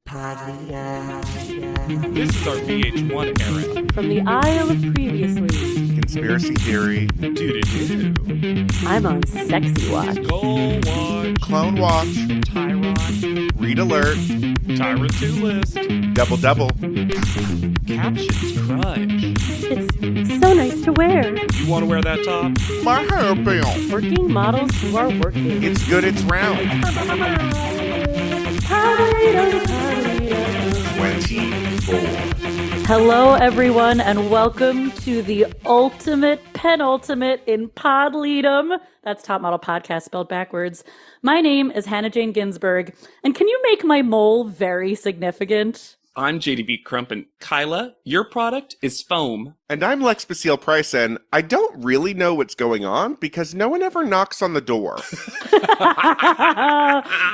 This is our VH1 era. From the Isle of Previously. Conspiracy theory. Doo-doo-doo. I'm on Sexy Watch. Goal Watch. Clone watch. Tyron. Read alert. Tyra 2 list. Double. Captions crunch. It's so nice to wear. You want to wear that top? My hair bill. Working models who are working. It's good, it's round. 24. Hello, everyone, and welcome to the ultimate, penultimate in Podleadum. That's Top Model Podcast spelled backwards. My name is Hannah Jane Ginsburg, and can you make my mole very significant? I'm JDB Crump, and Kyla, your product is foam. And I'm Lex Basile Price, and I don't really know what's going on because no one ever knocks on the door.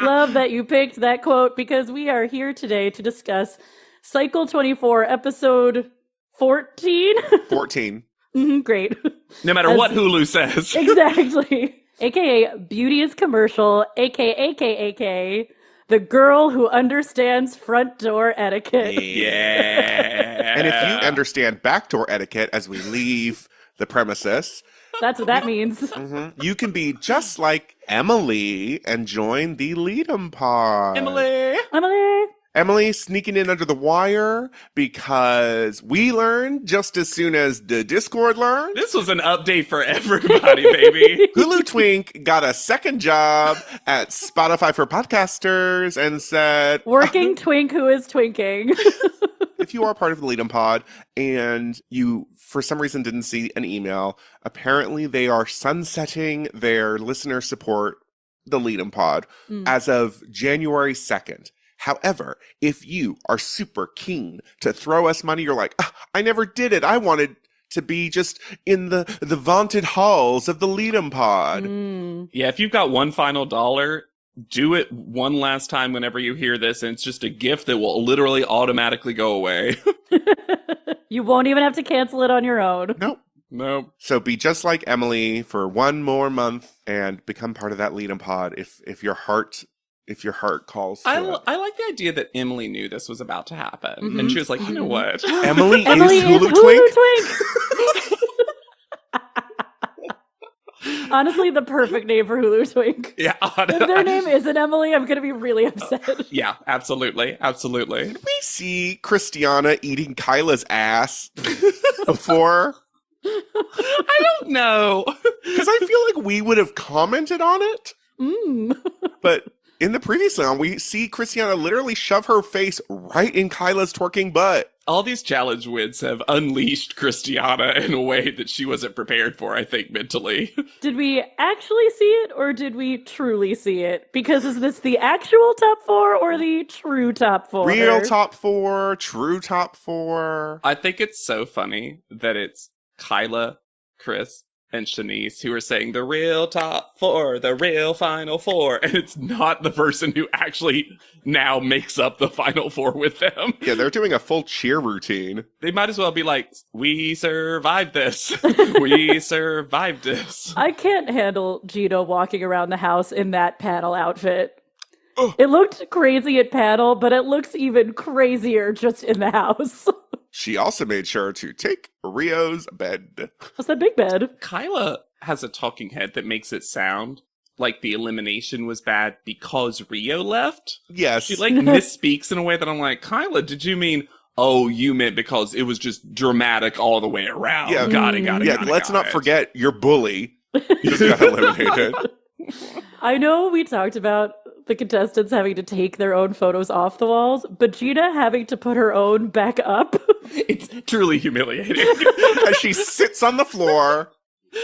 Love that you picked that quote because we are here today to discuss Cycle 24, episode 14. 14. Great. No matter what Hulu says. Exactly. AKA Beauty's Commercial, AKA the girl who understands front door etiquette. Yeah. And if you understand backdoor etiquette as we leave the premises, That's what that means. you can be just like Emily and join the Lead'em pod. Emily. Emily sneaking in under the wire because we learned just as soon as the Discord learned. This was an update for everybody, baby. Hulu Twink got a second job at Spotify for podcasters and said, Working twink who is twinking. if you are part of the Lead'em pod and you, for some reason, didn't see an email, apparently they are sunsetting their listener support, the Lead'em pod, as of January 2nd. However, if you are super keen to throw us money, you're like, I never did it. I wanted to be just in the vaunted halls of the Lead'em pod. Yeah, if you've got one final dollar, do it one last time whenever you hear this, and it's just a gift that will literally automatically go away. You won't even have to cancel it on your own. Nope. So be just like Emily for one more month and become part of that Lead'em pod if your heart calls to it. I like the idea that Emily knew this was about to happen. And she was like, you know what? Emily is Hulu Twink? Honestly, the perfect name for Hulu Twink. Yeah. If their name isn't Emily, I'm going to be really upset. Yeah, absolutely. Absolutely. Did we see Christiana eating Kyla's ass before? I don't know. Because I feel like we would have commented on it. But in the previous song, we see Christiana literally shove her face right in Kyla's twerking butt. All these challenge wins have unleashed Christiana in a way that she wasn't prepared for, I think, mentally. Did we actually see it or did we truly see it? Because is this the actual top four or the true top four? Real top four, true top four. I think it's so funny that it's Kyla, Chris, and Shanice who are saying the real top four, the real final four, and it's not the person who actually now makes up the final four with them. Yeah, they're doing a full cheer routine. They might as well be like, we survived this. We survived this. I can't handle Gina walking around the house in that paddle outfit. It looked crazy at paddle, but it looks even crazier just in the house. She also made sure to take Rio's bed. What's that big bed? Kyla has a talking head that makes it sound like the elimination was bad because Rio left. Yes. She misspeaks in a way that I'm like, Kyla, did you mean, oh, you meant because it was just dramatic all the way around? Yeah. Got it. Let's not forget your bully just got eliminated. I know we talked about the contestants having to take their own photos off the walls, but Gina having to put her own back up. It's truly humiliating. As she sits on the floor.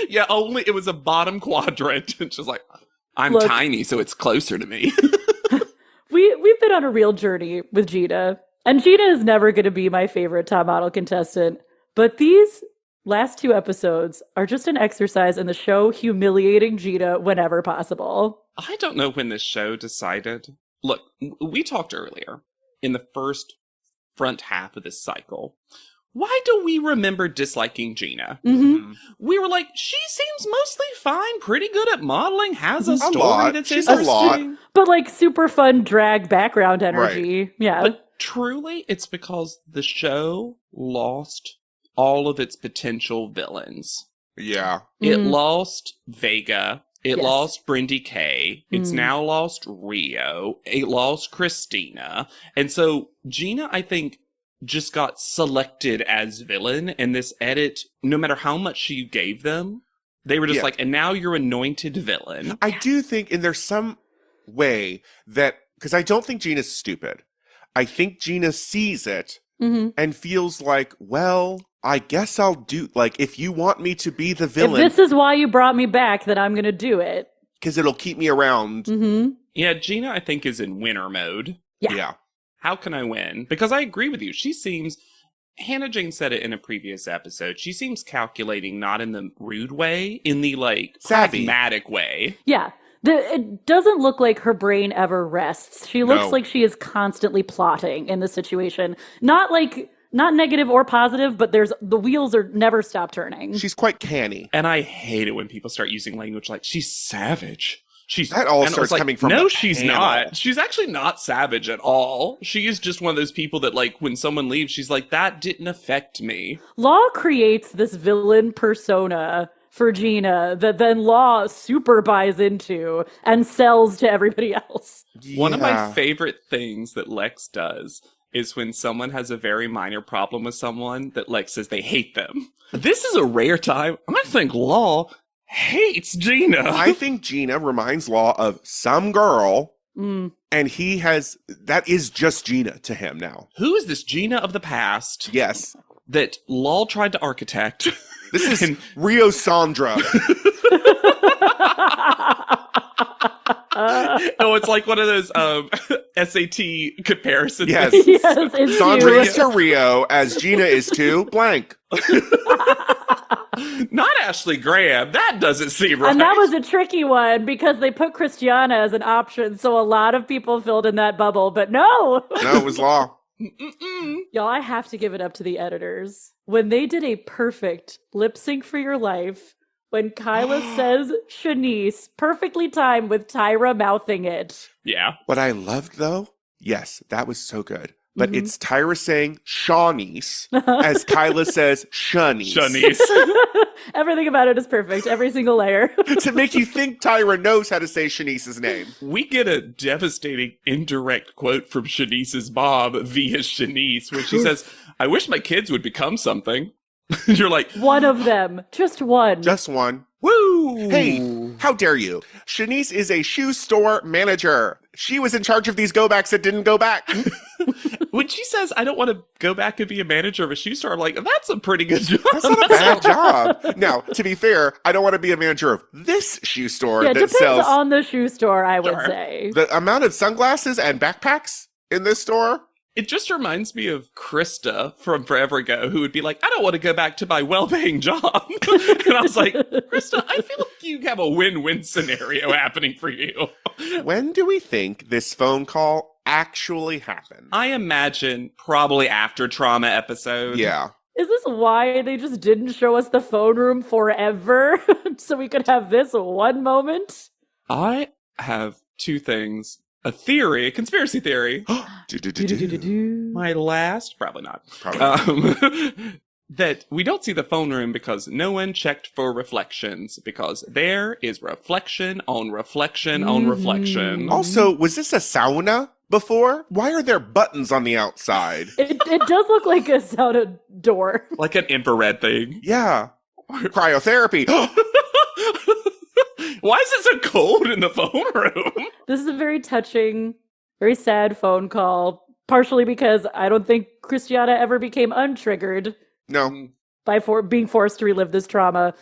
Yeah, only it was a bottom quadrant. And she's like, I'm Look, tiny, so it's closer to me. We've been on a real journey with Gina, and Gina is never going to be my favorite top model contestant, but these last two episodes are just an exercise in the show humiliating Gina whenever possible. I don't know when this show decided. Look, we talked earlier in the first front half of this cycle why do we remember disliking Gina? Mm-hmm. We were like, she seems mostly fine, pretty good at modeling, has a story lot. that's She's a interesting. lot. But like super fun drag background energy. Yeah. But truly, it's because the show lost all of its potential villains. Yeah. It Mm. lost Vega. It Yes. lost Brindy K. It's Mm. now lost Rio. It lost Christina. And so Gina, I think, just got selected as villain. And this edit, no matter how much you gave them, they were just Yeah. like, and now you're anointed villain. I do think, and there's some way that, because I don't think Gina's stupid. I think Gina sees it Mm-hmm. and feels like, well, I guess I'll do, like, if you want me to be the If villain, this is why you brought me back, then I'm going to do it. because it'll keep me around. Mm-hmm. Yeah, Gina, I think, is in winner mode. Yeah. How can I win? Because I agree with you. She seems, Hannah Jane said it in a previous episode, she seems calculating, not in the rude way, in the, like, Savvy. pragmatic way. Yeah. It doesn't look like her brain ever rests. She looks No. like she is constantly plotting in this situation. Not negative or positive, but the wheels are never stop turning. She's quite canny. And I hate it when people start using language like, she's savage. That all and I was starts like, coming from no, the she's panel. not. She's actually not savage at all. She is just one of those people that, like, when someone leaves, she's like, that didn't affect me. Law creates this villain persona for Gina that then Law super buys into and sells to everybody else. One of my Yeah. favorite things that Lex does is when someone has a very minor problem with someone that Lex says they hate them. This is a rare time. I think Law hates Gina. I think Gina reminds Law of some girl, Mm. and that is just Gina to him now. Who is this Gina of the past Yes. that Law tried to architect? This is And- Rio Sandra. Oh, it's like one of those SAT comparisons. Yes. Yes, it's Sandra you. is to Rio as Gina is to blank. Not Ashley Graham. That doesn't seem right. And that was a tricky one because they put Christiana as an option, so a lot of people filled in that bubble, but no. No, it was Law. Mm-mm. Y'all, I have to give it up to the editors. When they did a perfect lip sync for your life, when Kyla says Shanice, perfectly timed with Tyra mouthing it. Yeah. What I loved, though, yes, that was so good. But Mhm. it's Tyra saying Shawnice as Kyla says Shanice. Shanice. Everything about it is perfect. Every single layer. To make you think Tyra knows how to say Shanice's name. We get a devastating indirect quote from Shanice's mom via Shanice, where she says, I wish my kids would become something. You're like, One of them. Just one. Just one. woo! Hey, how dare you? Shanice is a shoe store manager. She was in charge of these go backs that didn't go back. When she says, I don't want to go back and be a manager of a shoe store, I'm like, that's a pretty good job. That's not a bad job. Now, to be fair, I don't want to be a manager of this shoe store Yeah, it that depends sells on the shoe store, I would Sure. say. the amount of sunglasses and backpacks in this store. It just reminds me of Krista from forever ago, who would be like, I don't want to go back to my well-paying job. And I was like, Krista, I feel like you have a win-win scenario happening for you. When do we think this phone call actually happened? I imagine probably after trauma episode. Yeah. Is this why they just didn't show us the phone room forever? So we could have this one moment? I have two things. A theory, a conspiracy theory. Do-do-do-do. My last, probably not. Probably. That we don't see the phone room because no one checked for reflections, because there is reflection on reflection on Mhm. reflection. Also, was this a sauna before? Why are there buttons on the outside? It does look like a sauna door. Like an infrared thing. Yeah. Cryotherapy. Why is it so cold in the phone room? This is a very touching, very sad phone call, partially because I don't think Christiana ever became untriggered No. by being forced to relive this trauma.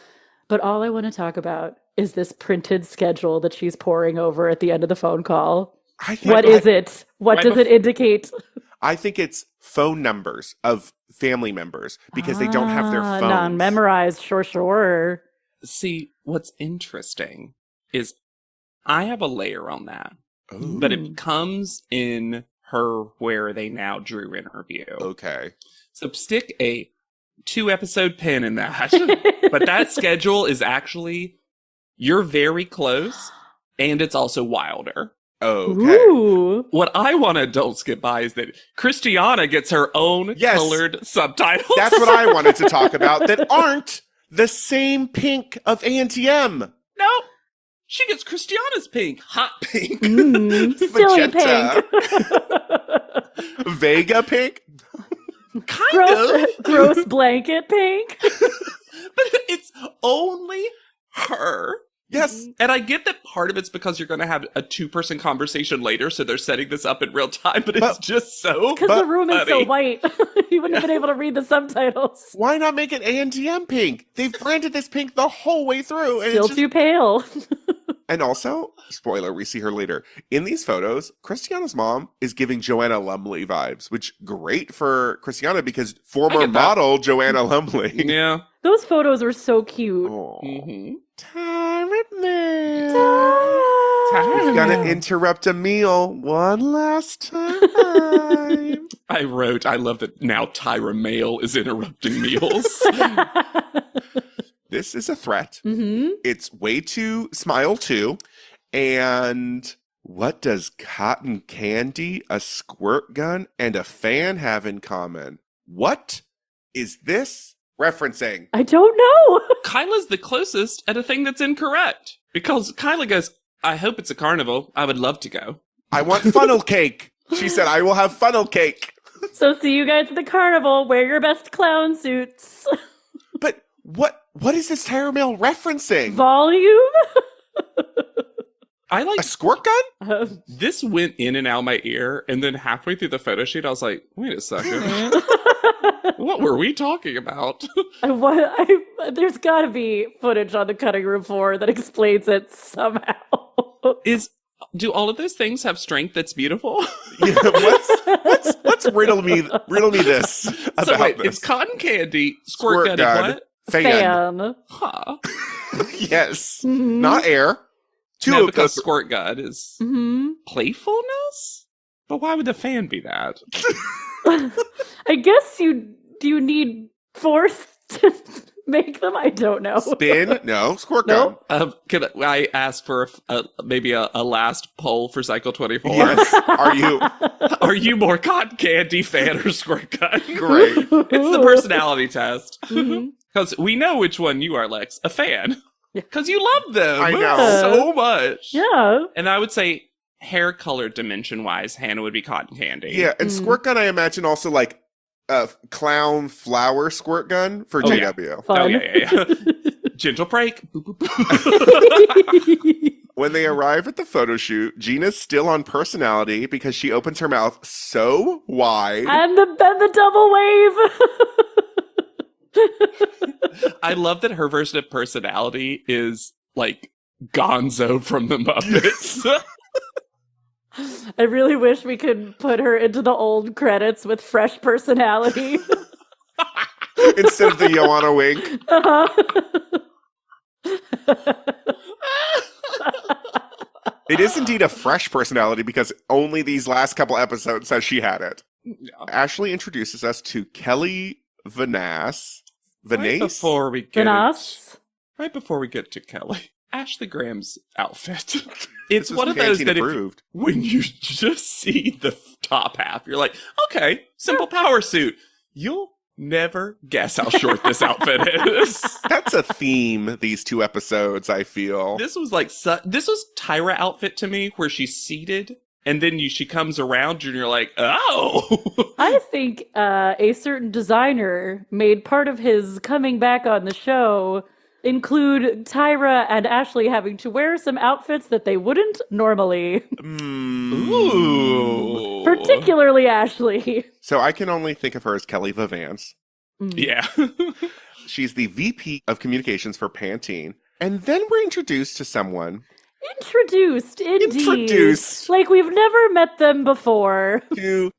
But all I want to talk about is this printed schedule that she's pouring over at the end of the phone call. I think What is it? What right does it indicate? I think it's phone numbers of family members because they don't have their phones. Non-memorized, sure. See, what's interesting is I have a layer on that, Ooh, but it comes in her where they now drew interview. okay. So stick a 2-episode pin in that. But that schedule is actually, you're very close, and it's also wilder. Okay. Ooh. What I want to don't skip by is that Christiana gets her own Yes. colored subtitles. That's what I wanted to talk about that aren't the same pink of ANTM. No, she gets Christiana's pink. Hot pink. Silly Magenta. pink. Vega pink? Kind of. Gross blanket pink. But it's only her. Yes. And I get that part of it's because you're going to have a 2-person conversation later, so they're setting this up in real time, but it's just so Because the room is so funny. white. You wouldn't have been able to read the subtitles. Why not make it ANTM pink? They've branded this pink the whole way through. And Still it's just... too pale. And also, spoiler, we see her later. In these photos, Christiana's mom is giving Joanna Lumley vibes, which great for Christiana because I former get that. model Joanna Lumley. Yeah. Those photos were so cute. Aw. Mm-hmm. Tyrant man. Tara. He's gonna interrupt a meal one last time. I wrote, I love that now Tyra Mail is interrupting meals. This is a threat. Mm-hmm. It's way too smile too. And what does cotton candy, a squirt gun, and a fan have in common? What is this referencing? I don't know. Kyla's the closest at a thing that's incorrect. Because Kyla goes, I hope it's a carnival. I would love to go. I want funnel cake. She said, I will have funnel cake. So see you guys at the carnival. Wear your best clown suits. But what is this Tyra Mail referencing? Volume? I like A squirt gun? this went in and out my ear, and then halfway through the photo shoot, I was like, wait a second. What were we talking about? There's got to be footage on the cutting room floor that explains it somehow. Do all of those things have strength that's beautiful? Yeah, let's riddle me this about So wait, this. it's cotton candy, squirt gun, and what? Fan. Huh. Yes. Mhm. Not air. Two No, of because those. squirt gun is Mhm. playfulness? But why would the fan be that? I guess you need force to make them. I don't know. Spin? No. Squirt Nope. Can I ask for maybe a last poll for Cycle 24? gun. Yes. Are you? Are you more cotton candy fan or squirt gun? Great. It's the personality test. Mhm. Because we know which one you are, Lex. A fan. Yeah. Because you love them I know. so much. Yeah. And I would say hair color dimension wise, Hannah would be cotton candy. Yeah, and Mm. squirt gun, I imagine also like a clown flower squirt gun for Oh, yeah. JW. Fun. Oh, yeah. Gentle break. Boop, boop, boop. When they arrive at the photo shoot, Gina's still on personality because she opens her mouth so wide. And the double wave. I love that her version of personality is like Gonzo from the Muppets. I really wish we could put her into the old credits with fresh personality. Instead of the Joanna wink. It is indeed a fresh personality because only these last couple episodes has she had it. Yeah. Ashley introduces us to Kelly Vanasse. Right Vanasse? before we get Vanasse? right before we get to Kelly, Ashley Graham's outfit. This It's was one of those Pantene that approved. when you just see the top half, you're like, okay, simple power suit. You'll never guess how short this outfit is. That's a theme, these two episodes, I feel. This was like this was Tyra outfit to me, where she's seated and then she comes around and you're like, oh. I think a certain designer made part of his coming back on the show include Tyra and Ashley having to wear some outfits that they wouldn't normally. Ooh. Particularly Ashley. So I can only think of her as Kelly Vavance. Yeah. She's the VP of Communications for Pantene. And then we're introduced to someone. Introduced, indeed. Introduced. Like we've never met them before. To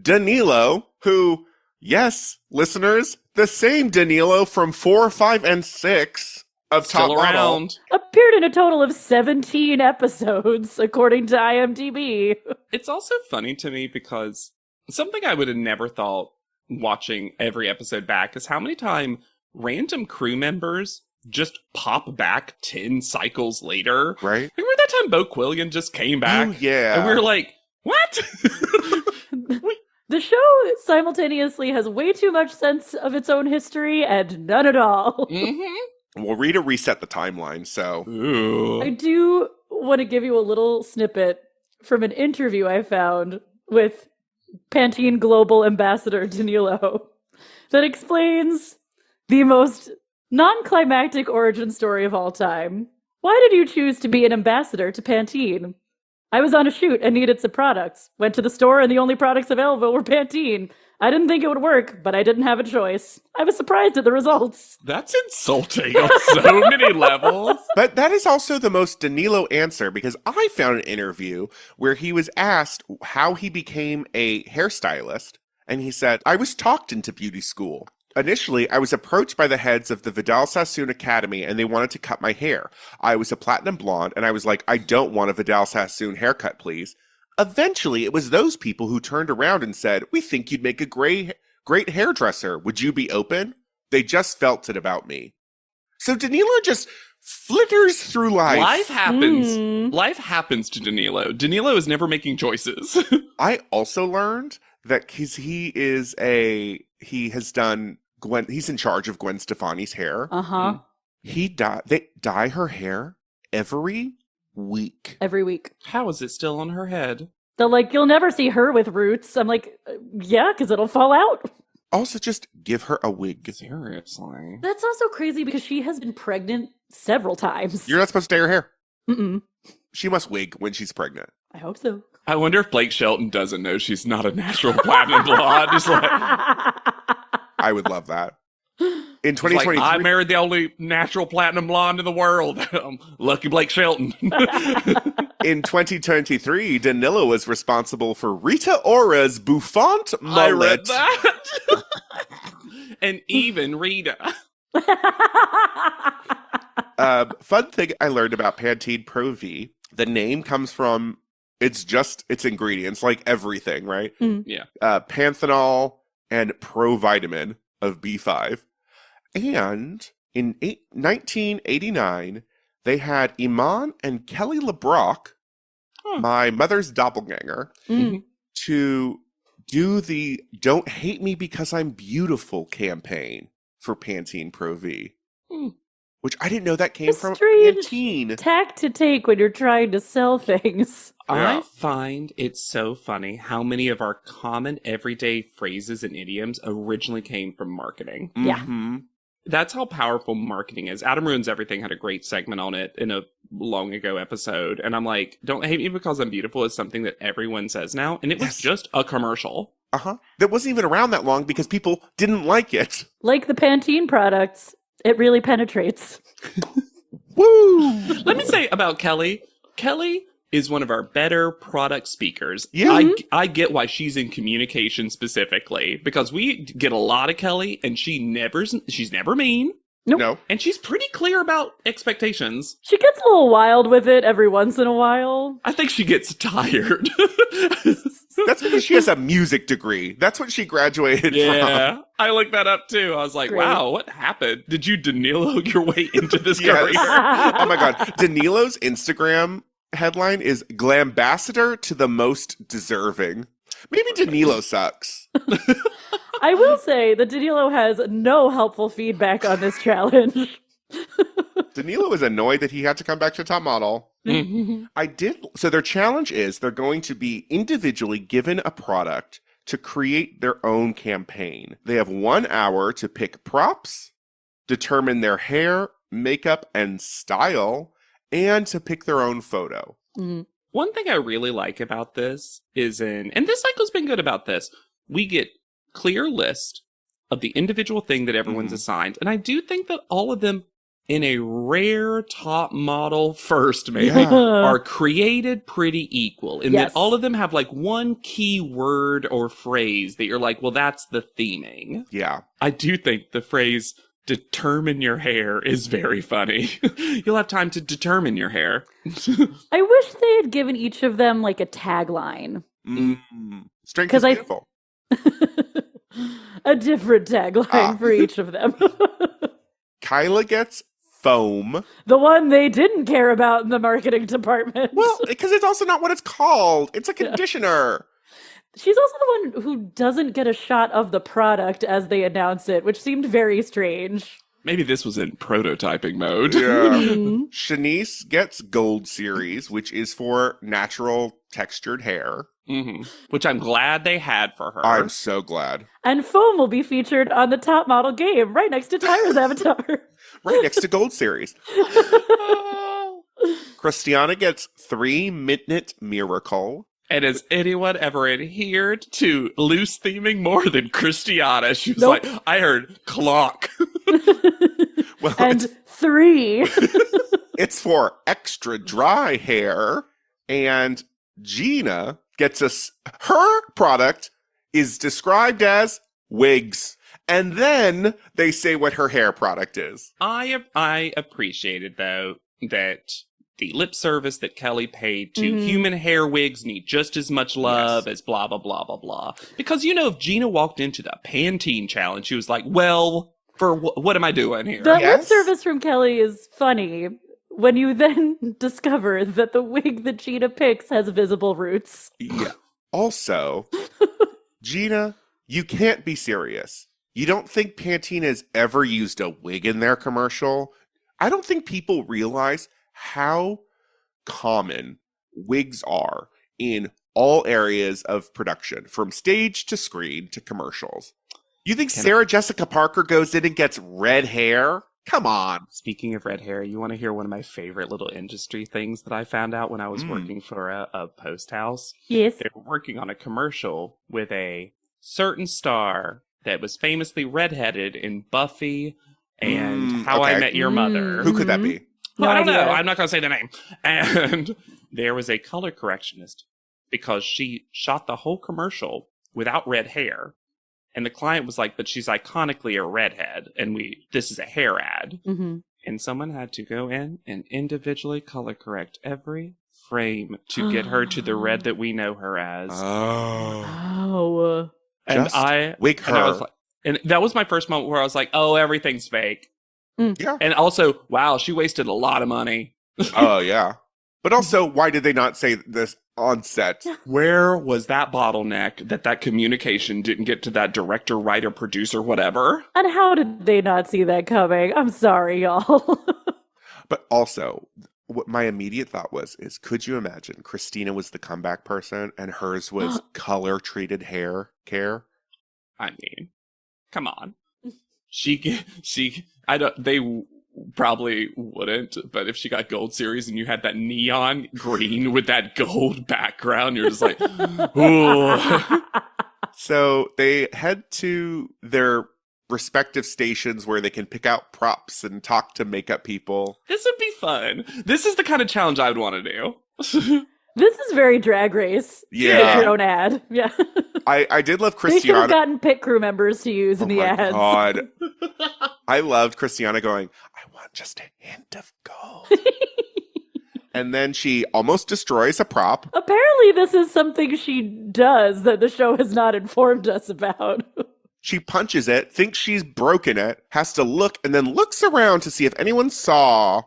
Danilo, who, yes, listeners, the same Danilo from 4, 5, and 6 of Top Still Model. around. Appeared in a total of 17 episodes, according to IMDb. It's also funny to me because something I would have never thought watching every episode back is how many times random crew members just pop back 10 cycles later. Right? Remember that time Bo Quillian just came back? Oh, yeah. And we were like, what? The show simultaneously has way too much sense of its own history and none at all. Mm-hmm. Well, Rita reset the timeline, so. Ooh. I do want to give you a little snippet from an interview I found with Pantene Global Ambassador Danilo that explains the most non-climactic origin story of all time. Why did you choose to be an ambassador to Pantene? I was on a shoot and needed some products. Went to the store and the only products available were Pantene. I didn't think it would work, but I didn't have a choice. I was surprised at the results. That's insulting on so many levels. But that is also the most Danilo answer, because I found an interview where he was asked how he became a hairstylist, and he said, I was talked into beauty school. Initially, I was approached by the heads of the Vidal Sassoon Academy, and they wanted to cut my hair. I was a platinum blonde, and I was like, I don't want a Vidal Sassoon haircut, please. Eventually, it was those people who turned around and said, we think you'd make a great hairdresser. Would you be open? They just felt it about me. So Danilo just flitters through life. Life happens. Life happens to Danilo. Danilo is never making choices. I also learned that he has done he's in charge of Gwen Stefani's hair. Uh-huh. They dye her hair every week. Every week. How is it still on her head? They're like, you'll never see her with roots. I'm like, yeah, because it'll fall out. Also, just give her a wig. Seriously. That's also crazy because she has been pregnant several times. You're not supposed to dye her hair. Mm-mm. She must wig when she's pregnant. I hope so. I wonder if Blake Shelton doesn't know she's not a natural platinum blonde. He's like, I would love that. In 2023, I married the only natural platinum blonde in the world. Lucky Blake Shelton. in 2023, Danilo was responsible for Rita Ora's bouffant mullet. I read that. And even Rita. Fun thing I learned about Pantene Pro V, the name comes from its ingredients, like everything, right? Yeah. Panthenol and provitamin of B5. And in 1989, they had Iman and Kelly LeBrock, my mother's doppelganger, to do the Don't Hate Me Because I'm Beautiful campaign for Pantene Pro V. Which I didn't know that came from Pantene. Tack to take when you're trying to sell things. I find it so funny how many of our common everyday phrases and idioms originally came from marketing. Yeah. Mm-hmm. That's how powerful marketing is. Adam Ruins Everything had a great segment on it in a long ago episode. And I'm like, don't hate me because I'm beautiful is something that everyone says now. And it was just a commercial. That wasn't even around that long because people didn't like it. Like the Pantene products, it really penetrates. Woo! Let me say about Kelly. Kelly is one of our better product speakers. Yeah. I get why she's in communication specifically, because we get a lot of Kelly and she's never mean. Nope. No. And she's pretty clear about expectations. She gets a little wild with it every once in a while. I think she gets tired. That's because she has a music degree. That's what she graduated from. I looked that up too. I was like, Great. wow, what happened? Did you Danilo your way into this Yes. career? Oh my God. Danilo's Instagram headline is Glambassador to the most deserving. Maybe Danilo sucks. I will say that Danilo has no helpful feedback on this challenge. Danilo is annoyed that he had to come back to top model. So their challenge is they're going to be individually given a product to create their own campaign. They have 1 hour to pick props, determine their hair, makeup, and style, and to pick their own photo. One thing I really like about this is and this cycle's been good about this, we get clear list of the individual thing that everyone's assigned. And I do think that all of them, in a rare top model first, maybe, are created pretty equal. And that all of them have like one key word or phrase that you're like, well, that's the theming. Yeah. I do think the phrase determine your hair is very funny. You'll have time to determine your hair. I wish they had given each of them like a tagline. Strength is beautiful. A different tagline for each of them. Kyla gets foam. The one they didn't care about in the marketing department. Well, because it's also not what it's called. It's a conditioner. She's also the one who doesn't get a shot of the product as they announce it, which seemed very strange. Maybe this was in prototyping mode. Yeah. Shanice gets Gold Series, which is for natural textured hair. Which I'm glad they had for her. I'm so glad. And foam will be featured on the top model game right next to Tyra's avatar. Right next to Gold Series. Christiana gets 3-minute miracle. And has anyone ever adhered to loose theming more than Christiana? She was Nope. like, I heard clock. Well, And 3. it's for extra dry hair. And Gina gets her product is described as wigs. And then they say what her hair product is. I appreciated, though, that the lip service that Kelly paid to human hair wigs need just as much love as blah, blah, blah, blah, blah. Because, if Gina walked into the Pantene challenge, she was like, well, for what am I doing here? The lip service from Kelly is funny when you then discover that the wig that Gina picks has visible roots. Yeah. Also, Gina, you can't be serious. You don't think Pantene has ever used a wig in their commercial? I don't think people realize how common wigs are in all areas of production, from stage to screen to commercials. You think Sarah Jessica Parker goes in and gets red hair? Come on. Speaking of red hair, you want to hear one of my favorite little industry things that I found out when I was working for a post house? Yes. They were working on a commercial with a certain star that was famously redheaded in Buffy and How I Met Your Mother. Who could that be? No I don't idea. know. I'm not going to say the name. And there was a color correctionist because she shot the whole commercial without red hair. And the client was like, but she's iconically a redhead. And this is a hair ad. And someone had to go in and individually color correct every frame to get her to the red that we know her as. Oh. And Just wig her. And, I was like, and that was my first moment where I was like, oh, everything's fake. Yeah. And also, wow, she wasted a lot of money. Oh, yeah. But also, why did they not say this on set? Where was that bottleneck that communication didn't get to that director, writer, producer, whatever? And how did they not see that coming? I'm sorry, y'all. But also, what my immediate thought is could you imagine Christina was the comeback person and hers was color-treated hair care? I mean, come on. They probably wouldn't, but if she got Gold Series and you had that neon green with that gold background, you're just like, ooh. So they head to their respective stations where they can pick out props and talk to makeup people. This would be fun. This is the kind of challenge I would want to do. This is very Drag Race. Yeah. Make your own ad. Yeah. I did love They should Christiana. have gotten pit crew members to use in the my ads. God. I loved Christiana going, I want just a hint of gold. And then she almost destroys a prop. Apparently, this is something she does that the show has not informed us about. She punches it, thinks she's broken it, has to look, and then looks around to see if anyone saw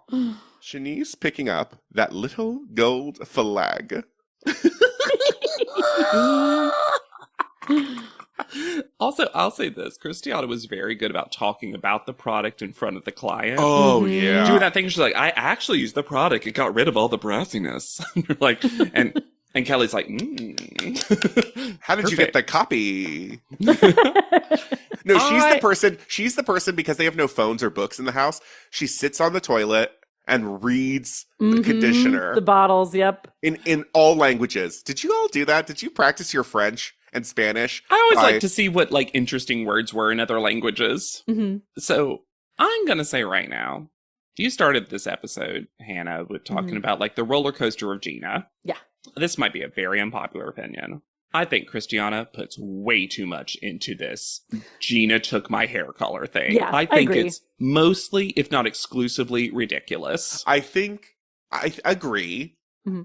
Shanice picking up that little gold flag. Also, I'll say this. Christiana was very good about talking about the product in front of the client. Oh, yeah. Doing that thing, she's like, I actually used the product. It got rid of all the brassiness. Like, and Kelly's like, How did you get Perfect. the copy? No, she's the person because they have no phones or books in the house. She sits on the toilet and reads the conditioner The bottles, yep. in all languages. Did you all do that? Did you practice your French and Spanish? I always like to see what like interesting words were in other languages. So I'm going to say right now, you started this episode, Hannah, with talking about like the roller coaster of Gina. Yeah. This might be a very unpopular opinion. I think Christiana puts way too much into this Gina took my hair color thing. Yeah, I think agree. it's mostly, if not exclusively, ridiculous. I agree.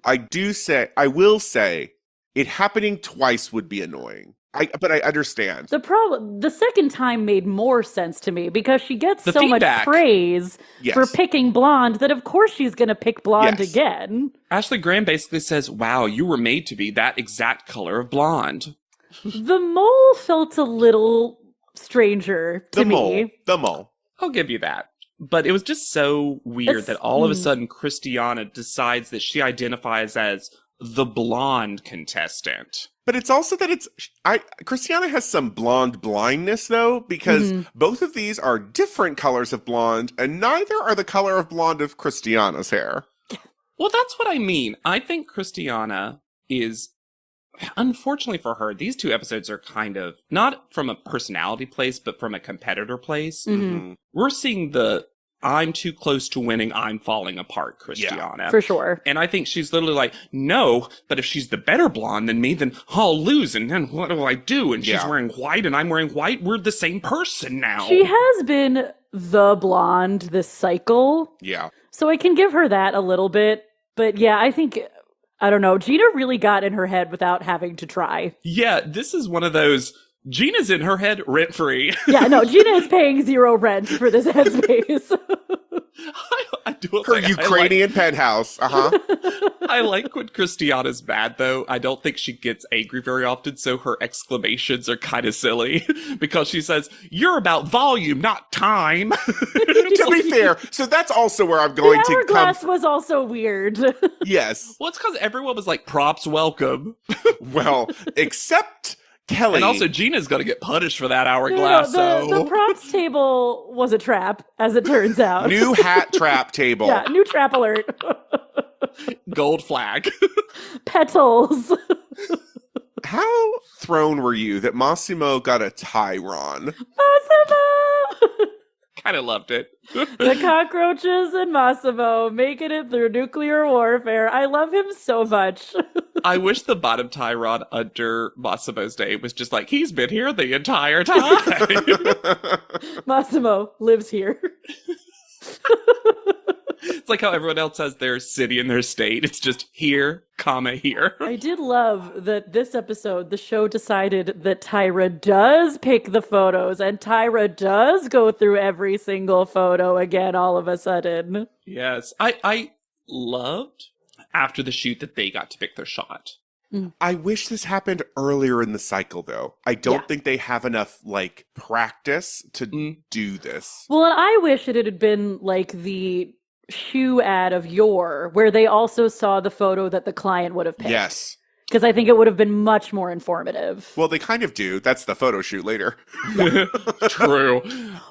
I will say it happening twice would be annoying. But I understand. The second time made more sense to me because she gets The so feedback. much praise for Yes. picking blonde that of course she's going to pick blonde Yes. again. Ashley Graham basically says, wow, you were made to be that exact color of blonde. The mole felt a little stranger to me. The mole. I'll give you that. But it was just so weird that all of a sudden Christiana decides that she identifies as the blonde contestant. But it's also that Christiana has some blonde blindness, though, because both of these are different colors of blonde, and neither are the color of blonde of Christiana's hair. Well, that's what I mean. I think Christiana is, unfortunately for her, these two episodes are kind of, not from a personality place, but from a competitor place. Mm-hmm. We're seeing the, I'm too close to winning, I'm falling apart, Christiana. Yeah, for sure. And I think she's literally like, no, but if she's the better blonde than me, then I'll lose, and then what do I do? And she's wearing white, and I'm wearing white. We're the same person now. She has been the blonde this cycle. Yeah. So I can give her that a little bit. But yeah, I don't know. Gina really got in her head without having to try. Yeah, this is one of those, Gina's in her head rent-free. Yeah, no, Gina is paying zero rent for this headspace. I do Her Ukrainian penthouse. I like when Christiana's mad, though. I don't think she gets angry very often, so her exclamations are kind of silly. Because she says, you're about volume, not time. To be fair, so that's also where I'm going the to come. hourglass was also weird. Yes. Well, it's because everyone was like, props welcome. Well, except Kelly. And also, Gina's going to get punished for that hourglass, the props table was a trap, as it turns out. New hat trap table. Yeah, new trap alert. Gold flag. Petals. How thrown were you that Massimo got a Tyron? Massimo! Kind of loved it. The cockroaches and Massimo making it through nuclear warfare. I love him so much. I wish the bottom Tyrod under Massimo's day was just like, he's been here the entire time. Massimo lives here. It's like how everyone else has their city and their state. It's just here, comma, here. I did love that this episode, the show decided that Tyra does pick the photos and Tyra does go through every single photo again all of a sudden. Yes. I loved after the shoot that they got to pick their shot. I wish this happened earlier in the cycle, though. I don't think they have enough, practice to do this. Well, and I wish it had been like the shoe ad of yore, where they also saw the photo that the client would have picked. Yes. Because I think it would have been much more informative. Well, they kind of do. That's the photo shoot later. True.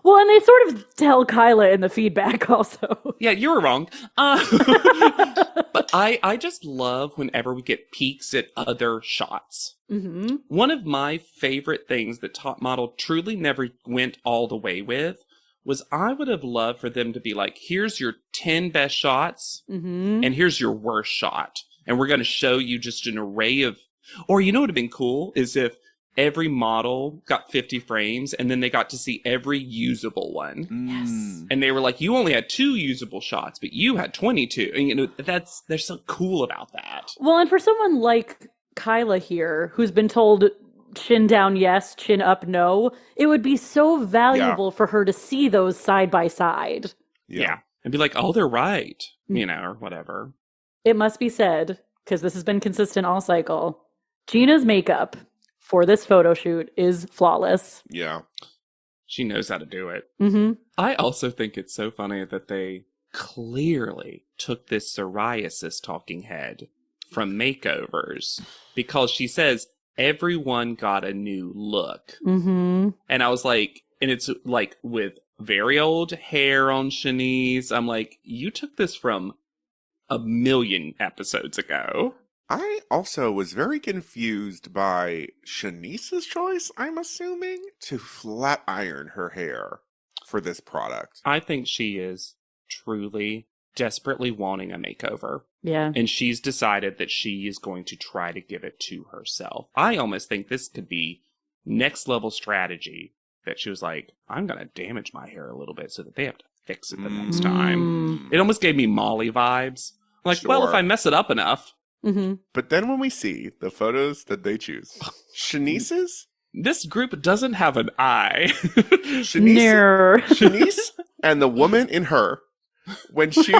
Well, and they sort of tell Kyla in the feedback also. Yeah, you were wrong. But I just love whenever we get peeks at other shots. Mm-hmm. One of my favorite things that Top Model truly never went all the way with was I would have loved for them to be like, here's your 10 best shots, and here's your worst shot. And we're going to show you just an array of, or you know what would have been cool is if every model got 50 frames and then they got to see every usable one. Yes. And they were like, you only had 2 usable shots, but you had 22. And they're so cool about that. Well, and for someone like Kyla here, who's been told chin down yes, chin up no, it would be so valuable for her to see those side by side. Yeah. And be like, oh, they're right. Or whatever. It must be said, because this has been consistent all cycle, Gina's makeup for this photo shoot is flawless. Yeah. She knows how to do it. Mm-hmm. I also think it's so funny that they clearly took this psoriasis talking head from makeovers because she says everyone got a new look. Mm-hmm. And I was like, and it's like with very old hair on Shanice. I'm like, you took this from a million episodes ago. I also was very confused by Shanice's choice, I'm assuming, to flat iron her hair for this product. I think she is truly desperately wanting a makeover. Yeah. And she's decided that she is going to try to give it to herself. I almost think this could be next level strategy that she was like, I'm going to damage my hair a little bit so that they have to fix it the next time. It almost gave me Molly vibes. Like, well, if I mess it up enough. Mm-hmm. But then when we see the photos that they choose, Shanice's This group doesn't have an eye. Shanice and the woman in her, when she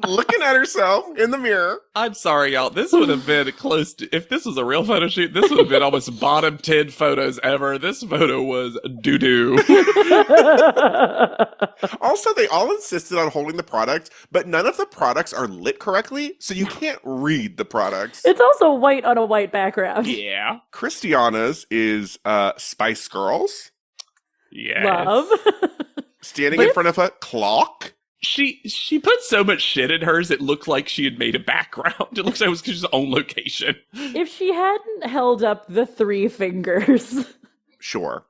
looking at herself in the mirror. I'm sorry, y'all. This would have been close to, if this was a real photo shoot, this would have been almost bottom 10 photos ever. This photo was doo-doo. Also, they all insisted on holding the product, but none of the products are lit correctly, so you can't read the products. It's also white on a white background. Yeah. Christiana's is Spice Girls. Yes. Love. Standing in front of a clock. She put so much shit in hers, it looked like she had made a background. It looks like it was just own location. If she hadn't held up the 3 fingers, Sure.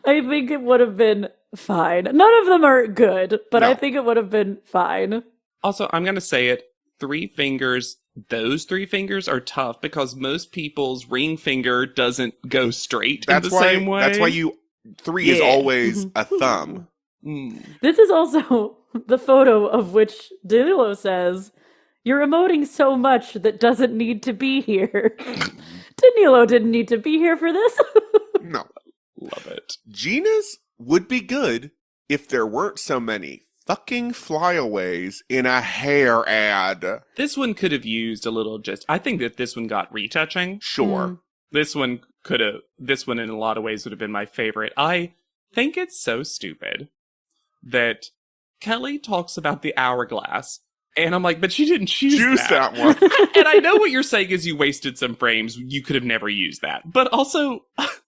I think it would have been fine. None of them are good, but No. I think it would have been fine. Also, I'm going to say it. 3 fingers, those 3 fingers are tough because most people's ring finger doesn't go straight in the same way. That's why 3 is always a thumb. This is also the photo of which Danilo says, "You're emoting so much that doesn't need to be here." Danilo didn't need to be here for this. No. Love it. Gina's would be good if there weren't so many fucking flyaways in a hair ad. This one could have used a little I think that this one got retouching. Sure. This one in a lot of ways would have been my favorite. I think it's so stupid that Kelly talks about the hourglass, and I'm like, but she didn't choose that one. And I know what you're saying is you wasted some frames. You could have never used that. But also,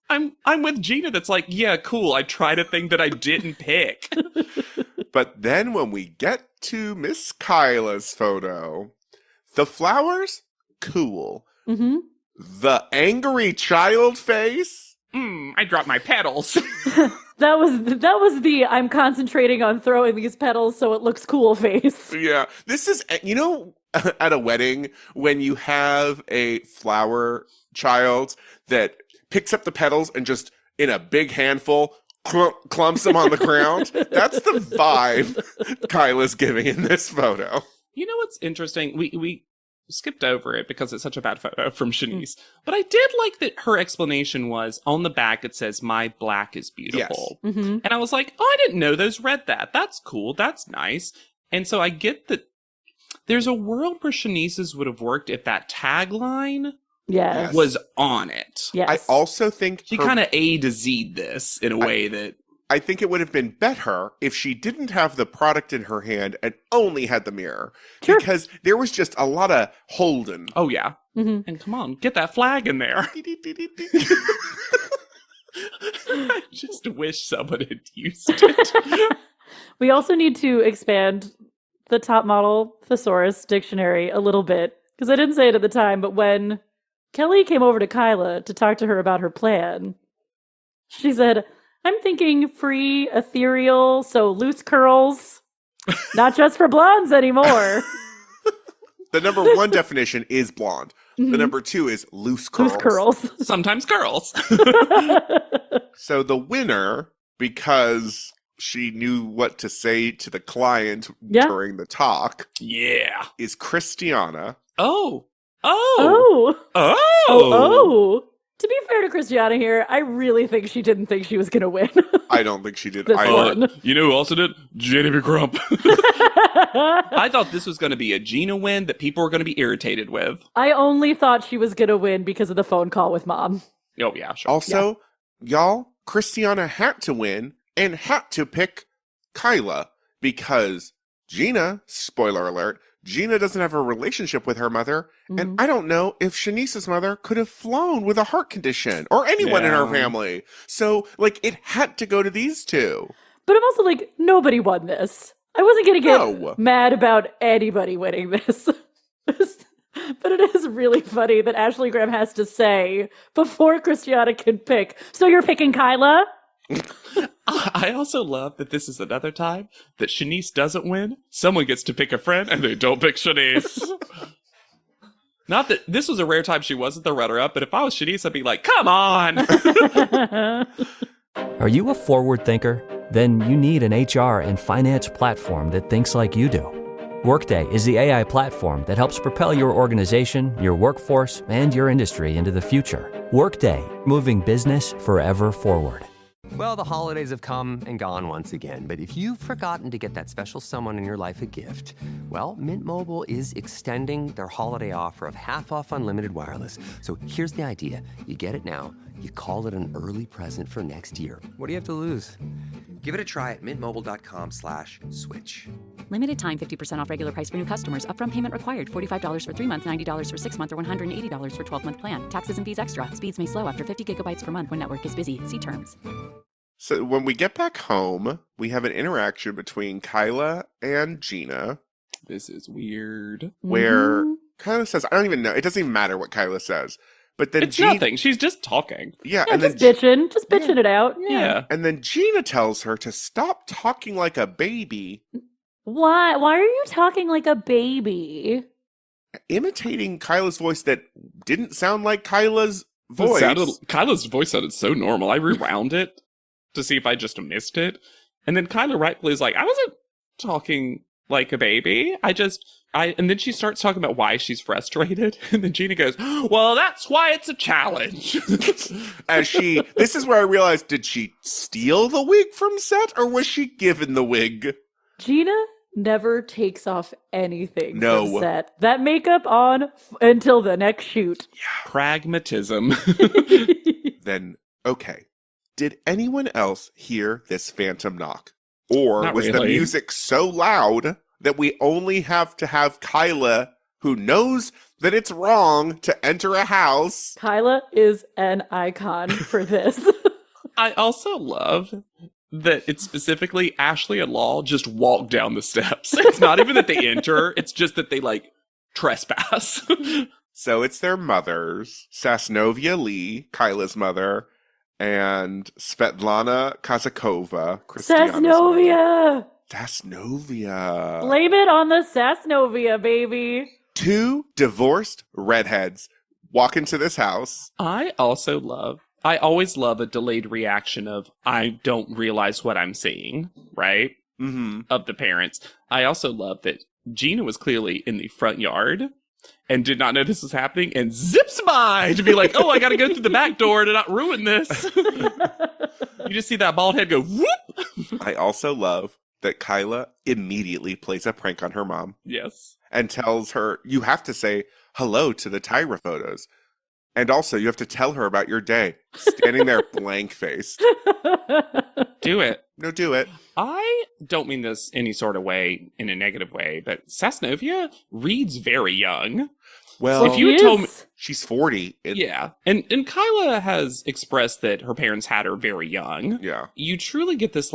I'm with Gina that's like, yeah, cool. I tried a thing that I didn't pick. But then when we get to Miss Kyla's photo, the flowers, cool. Mm-hmm. The angry child face. I dropped my petals. That was the I'm concentrating on throwing these petals so it looks cool face. Yeah. This is, at a wedding, when you have a flower child that picks up the petals and just, in a big handful, clumps them on the ground. That's the vibe Kyla's giving in this photo. You know what's interesting? We skipped over it because it's such a bad photo from Shanice. But I did like that her explanation was, on the back it says, "My black is beautiful." Yes. Mm-hmm. And I was like, oh, I didn't know those read that. That's cool. That's nice. And so I get that there's a world where Shanice's would have worked if that tagline Yes. was on it. Yes. I also think She kind of A to Z'd this in a way that... I think it would have been better if she didn't have the product in her hand and only had the mirror. Sure. Because there was just a lot of holding. Oh, yeah. Mm-hmm. And come on, get that flag in there. I just wish someone had used it. We also need to expand the Top Model Thesaurus dictionary a little bit, because I didn't say it at the time, but when Kelly came over to Kyla to talk to her about her plan, she said, "I'm thinking free, ethereal, so loose curls, not just for blondes anymore." The number 1 definition is blonde. Mm-hmm. The number 2 is loose curls. Loose curls. Sometimes girls. So the winner, because she knew what to say to the client during the talk, Yeah. is Christiana. Oh. Oh. Oh. To be fair to Christiana here, I really think she didn't think she was going to win. I don't think she did This either. one. You know who also did? Jenny Crump. I thought this was going to be a Gina win that people were going to be irritated with. I only thought she was going to win because of the phone call with Mom. Oh, yeah, sure. Also, y'all, Christiana had to win and had to pick Kyla because Gina, spoiler alert, Gina doesn't have a relationship with her mother, and I don't know if Shanice's mother could have flown with a heart condition or anyone in her family. So, it had to go to these two. But I'm also like, nobody won this. I wasn't going to get mad about anybody winning this. But it is really funny that Ashley Graham has to say, before Christiana can pick, "So you're picking Kyla?" I also love that this is another time that Shanice doesn't win. Someone gets to pick a friend, and they don't pick Shanice. Not that this was a rare time she wasn't the runner-up, but if I was Shanice, I'd be like, come on! Are you a forward thinker? Then you need an HR and finance platform that thinks like you do. Workday is the AI platform that helps propel your organization, your workforce, and your industry into the future. Workday, moving business forever forward. Well, the holidays have come and gone once again, but if you've forgotten to get that special someone in your life a gift, well, Mint Mobile is extending their holiday offer of half off unlimited wireless. So here's the idea. You get it now, you call it an early present for next year. What do you have to lose? Give it a try at mintmobile.com/switch. Limited time 50% off regular price for new customers. Upfront payment required. $45 for 3 months, $90 for 6 months, or $180 for 12-month plan. Taxes and fees extra. Speeds may slow after 50 gigabytes per month when network is busy. See terms. So when we get back home, we have an interaction between Kyla and Gina This is weird. where Kyla says, I don't even know. It doesn't even matter what Kyla says. But then It's nothing. She's just talking. Yeah, Yeah, and just then bitching it out. Yeah. and then Gina tells her to stop talking like a baby, Why are you talking like a baby? imitating Kyla's voice that didn't sound like Kyla's voice. Kyla's voice sounded so normal. I rewound it to see if I just missed it. And then Kyla rightfully is like, I wasn't talking like a baby. And then she starts talking about why she's frustrated. And then Gina goes, well, that's why it's a challenge. This is where I realized, did she steal the wig from set or was she given the wig? Gina never takes off anything No. from set. That makeup on until the next shoot. Pragmatism. Then, okay. Did anyone else hear this phantom knock? Or Not was the really. music so loud that we only have to have Kyla, who knows that it's wrong to enter a house? Kyla is an icon for this. I also love that it's specifically Ashley and Law just walk down the steps. It's not even that they enter, it's just that they, trespass. So it's their mothers, Sasnovia Lee, Kyla's mother, and Svetlana Kazakova, Christiana's mother. Sasnovia! Sasnovia. Blame it on the Sasnovia, baby. Two divorced redheads walk into this house. I always love a delayed reaction of, I don't realize what I'm seeing, right? Mm-hmm. Of the parents. I also love that Gina was clearly in the front yard and did not know this was happening and zips by to be like, oh, I gotta go through the back door to not ruin this. You just see that bald head go whoop. I also love that Kyla immediately plays a prank on her mom Yes. and tells her, you have to say hello to the Tyra photos. And also, you have to tell her about your day. Standing there blank-faced. Do it. No, do it. I don't mean this any sort of way, in a negative way, but Sasnovia reads very young. Well, if you had told me, she's 40. yeah, and Kyla has expressed that her parents had her very young. Yeah. You truly get this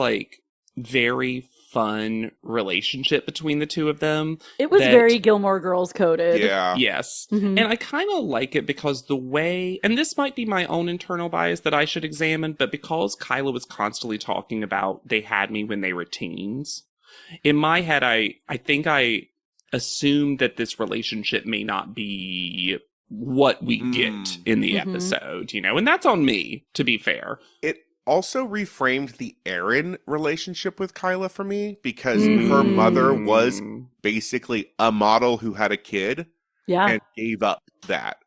very fun relationship between the two of them. It was that- very Gilmore Girls coded. Yeah. Yes. Mhm. And I kind of like it because the way, and this might be my own internal bias that I should examine, but because Kyla was constantly talking about they had me when they were teens, in my head, I think I assumed that this relationship may not be what we get in the Mhm. episode, and that's on me, to be fair. It also reframed the Erin relationship with Kyla for me because her mother was basically a model who had a kid Yeah. and gave up that.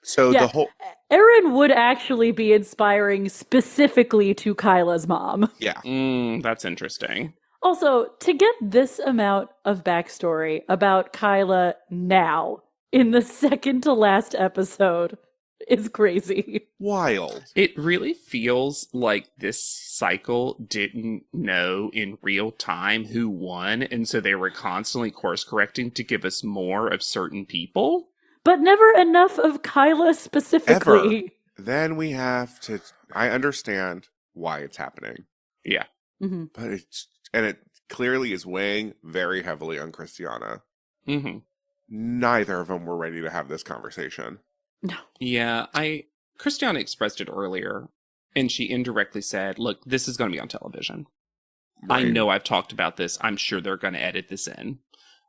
So Yeah. the whole, Erin would actually be inspiring specifically to Kyla's mom. yeah. That's interesting. Also, to get this amount of backstory about Kyla now in the second to last episode is crazy. Wild. It really feels like this cycle didn't know in real time who won, and so they were constantly course correcting to give us more of certain people. But never enough of Kyla specifically. Then we have to, I understand why it's happening, Yeah. Mm-hmm. but it clearly is weighing very heavily on Christiana. Mm-hmm. Neither of them were ready to have this conversation. No. Yeah, Christiana expressed it earlier, and she indirectly said, look, this is going to be on television. I Right. know I've talked about this. I'm sure they're going to edit this in.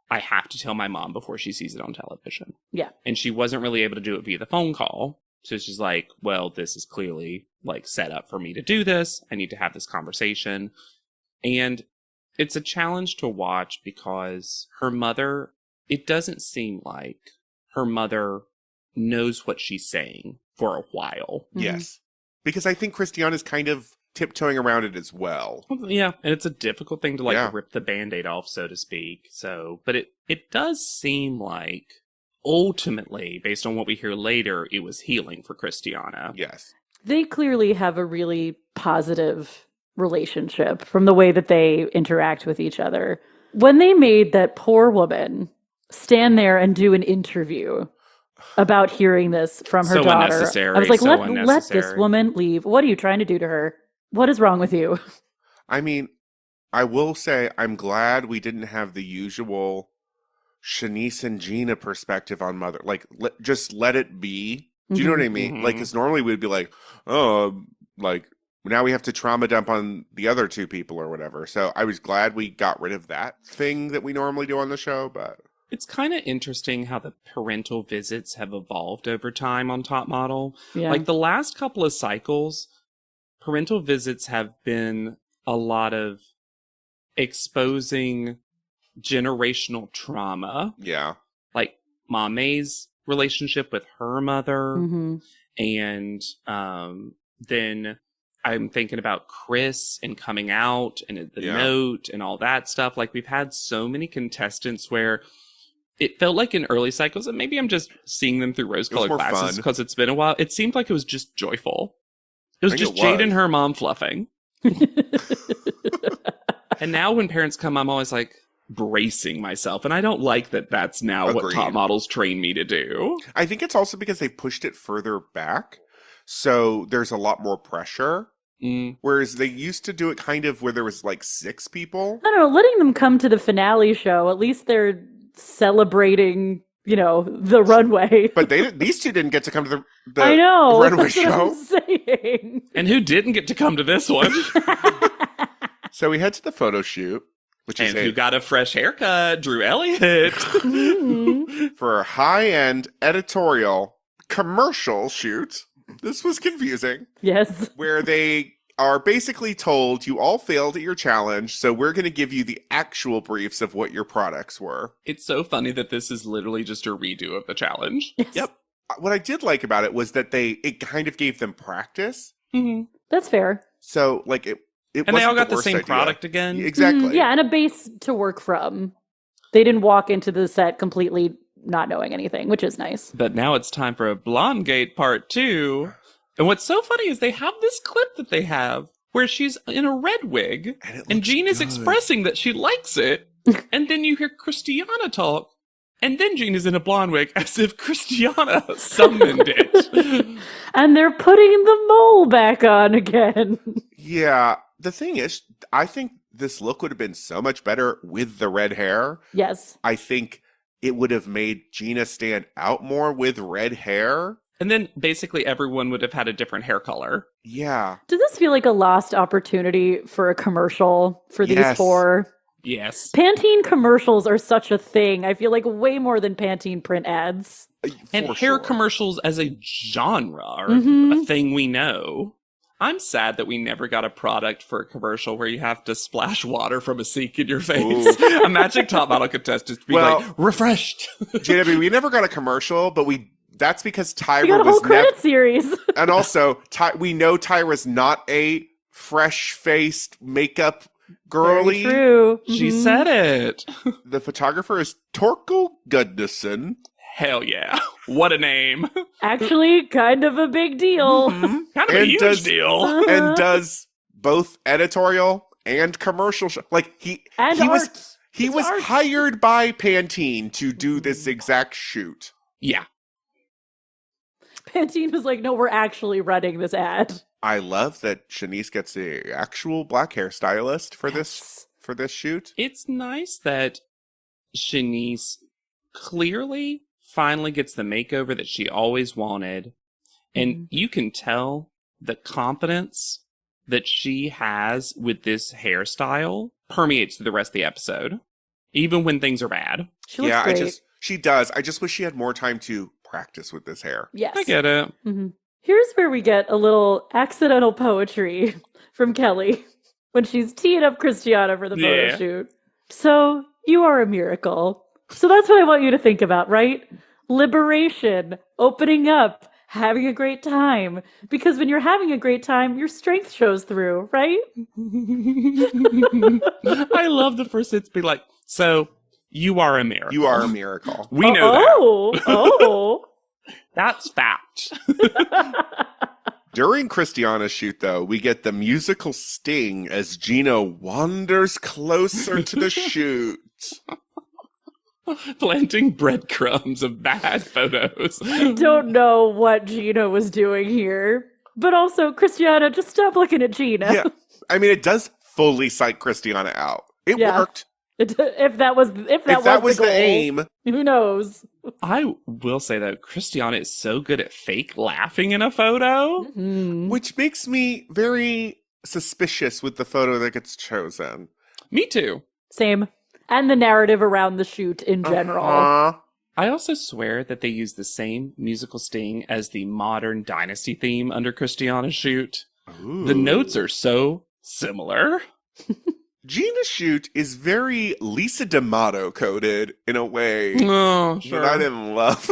I have to tell my mom before she sees it on television. Yeah. And she wasn't really able to do it via the phone call. So she's like, well, this is clearly set up for me to do this. I need to have this conversation. And it's a challenge to watch because her mother, it doesn't seem like her mother knows what she's saying for a while. Yes. Because I think Christiana's kind of tiptoeing around it as well. Yeah, and it's a difficult thing to like Yeah. rip the Band-Aid off, so to speak. So, but it does seem like ultimately, based on what we hear later, it was healing for Christiana. Yes. They clearly have a really positive relationship from the way that they interact with each other. When they made that poor woman stand there and do an interview about hearing this from her So daughter, unnecessary, I was like, so let this unnecessary. woman leave. What are you trying to do to her? What is wrong with you? I mean, I will say I'm glad we didn't have the usual Shanice and Gina perspective on mother. Like, just let it be. Do you know what I mean? Mhm. Like, because normally we'd be like, oh, like, now we have to trauma dump on the other two people or whatever. So I was glad we got rid of that thing that we normally do on the show, but... It's kind of interesting how the parental visits have evolved over time on Top Model. Yeah. Like the last couple of cycles, parental visits have been a lot of exposing generational trauma. Yeah. Like Mom May's relationship with her mother. Mm-hmm. And then I'm thinking about Chris and coming out and the Yeah. note and all that stuff. Like we've had so many contestants where it felt like in early cycles, and maybe I'm just seeing them through rose-colored more glasses fun. because it's been a while. It seemed like it was just joyful. It was I think just it Jade was. and her mom fluffing. And now when parents come, I'm always like bracing myself. And I don't like that that's now what Agreed. Top Models train me to do. I think it's also because they've pushed it further back. So there's a lot more pressure. Mm. Whereas they used to do it kind of where there was like 6 people. I don't know, letting them come to the finale show, at least they're celebrating, the runway. But these two didn't get to come to the I know. runway That's what I'm show. saying. And who didn't get to come to this one? So we head to the photo shoot, which is And who got a fresh haircut? Drew Elliott. for a high-end editorial commercial shoot. This was confusing. Yes. Where they are basically told you all failed at your challenge, so we're going to give you the actual briefs of what your products were. It's so funny that this is literally just a redo of the challenge. Yes. Yep. What I did like about it was that it kind of gave them practice. Mm-hmm. That's fair. So like it And they wasn't all got the worst same idea. product again. Exactly. Yeah, and a base to work from. They didn't walk into the set completely not knowing anything, which is nice. But now it's time for a Blonde Gate Part 2. And what's so funny is they have this clip that they have where she's in a red wig And it and looks Jean is good. expressing that she likes it. And then you hear Christiana talk. And then Jean is in a blonde wig as if Christiana summoned it. And they're putting the mole back on again. Yeah. The thing is, I think this look would have been so much better with the red hair. Yes. I think it would have made Gina stand out more with red hair. And then basically everyone would have had a different hair color. Yeah. Does this feel like a lost opportunity for a commercial for these Yes. 4? Yes. Pantene commercials are such a thing. I feel like way more than Pantene print ads. And For hair sure. commercials as a genre are Mhm. a thing we know. I'm sad that we never got a product for a commercial where you have to splash water from a sink in your face. Imagine Top Model contestants being Well- like, refreshed. JW, we never got a commercial, but that's because We Tyra got a whole was credit never, series. and also we know Tyra's not a fresh-faced makeup girly. Very true. She Mhm. said it. The photographer is Torkel Gudnason. Hell yeah. What a name. Actually, kind of a big deal. Kind of a And huge does- deal. And does both editorial and commercial like he And he art. was he It's was art. hired by Pantene to do this exact shoot. Yeah. Pantene was like, no, we're actually running this ad. I love that Shanice gets the actual black hairstylist for this shoot. It's nice that Shanice clearly finally gets the makeover that she always wanted. And you can tell the confidence that she has with this hairstyle permeates through the rest of the episode, even when things are bad. She looks Yeah, great. she does. I just wish she had more time to practice with this hair. Yes. I get it. Mhm. Here's where we get a little accidental poetry from Kelly. when she's teeing up Christiana for the photo Yeah. shoot. So, you are a miracle. So that's what I want you to think about, right? Liberation, opening up, having a great time. Because when you're having a great time, your strength shows through, right? I love the first it's be like, so you are a miracle. You are a miracle. We know that. Oh. That's fact. During Christiana's shoot, though, we get the musical sting as Gina wanders closer to the shoot. Planting breadcrumbs of bad photos. I don't know what Gina was doing here. But also, Christiana, just stop looking at Gina. Yeah. I mean, it does fully psych Christiana out. It Yeah. worked. If that was the goal, aim. who knows? I will say that Christiana is so good at fake laughing in a photo. Which makes me very suspicious with the photo that gets chosen. Me too. Same. And the narrative around the shoot in general. Uh-huh. I also swear that they use the same musical sting as the modern Dynasty theme under Christiana's shoot. Ooh. The notes are so similar. Gina's shoot is very Lisa D'Amato coded in a way Oh, that I didn't love.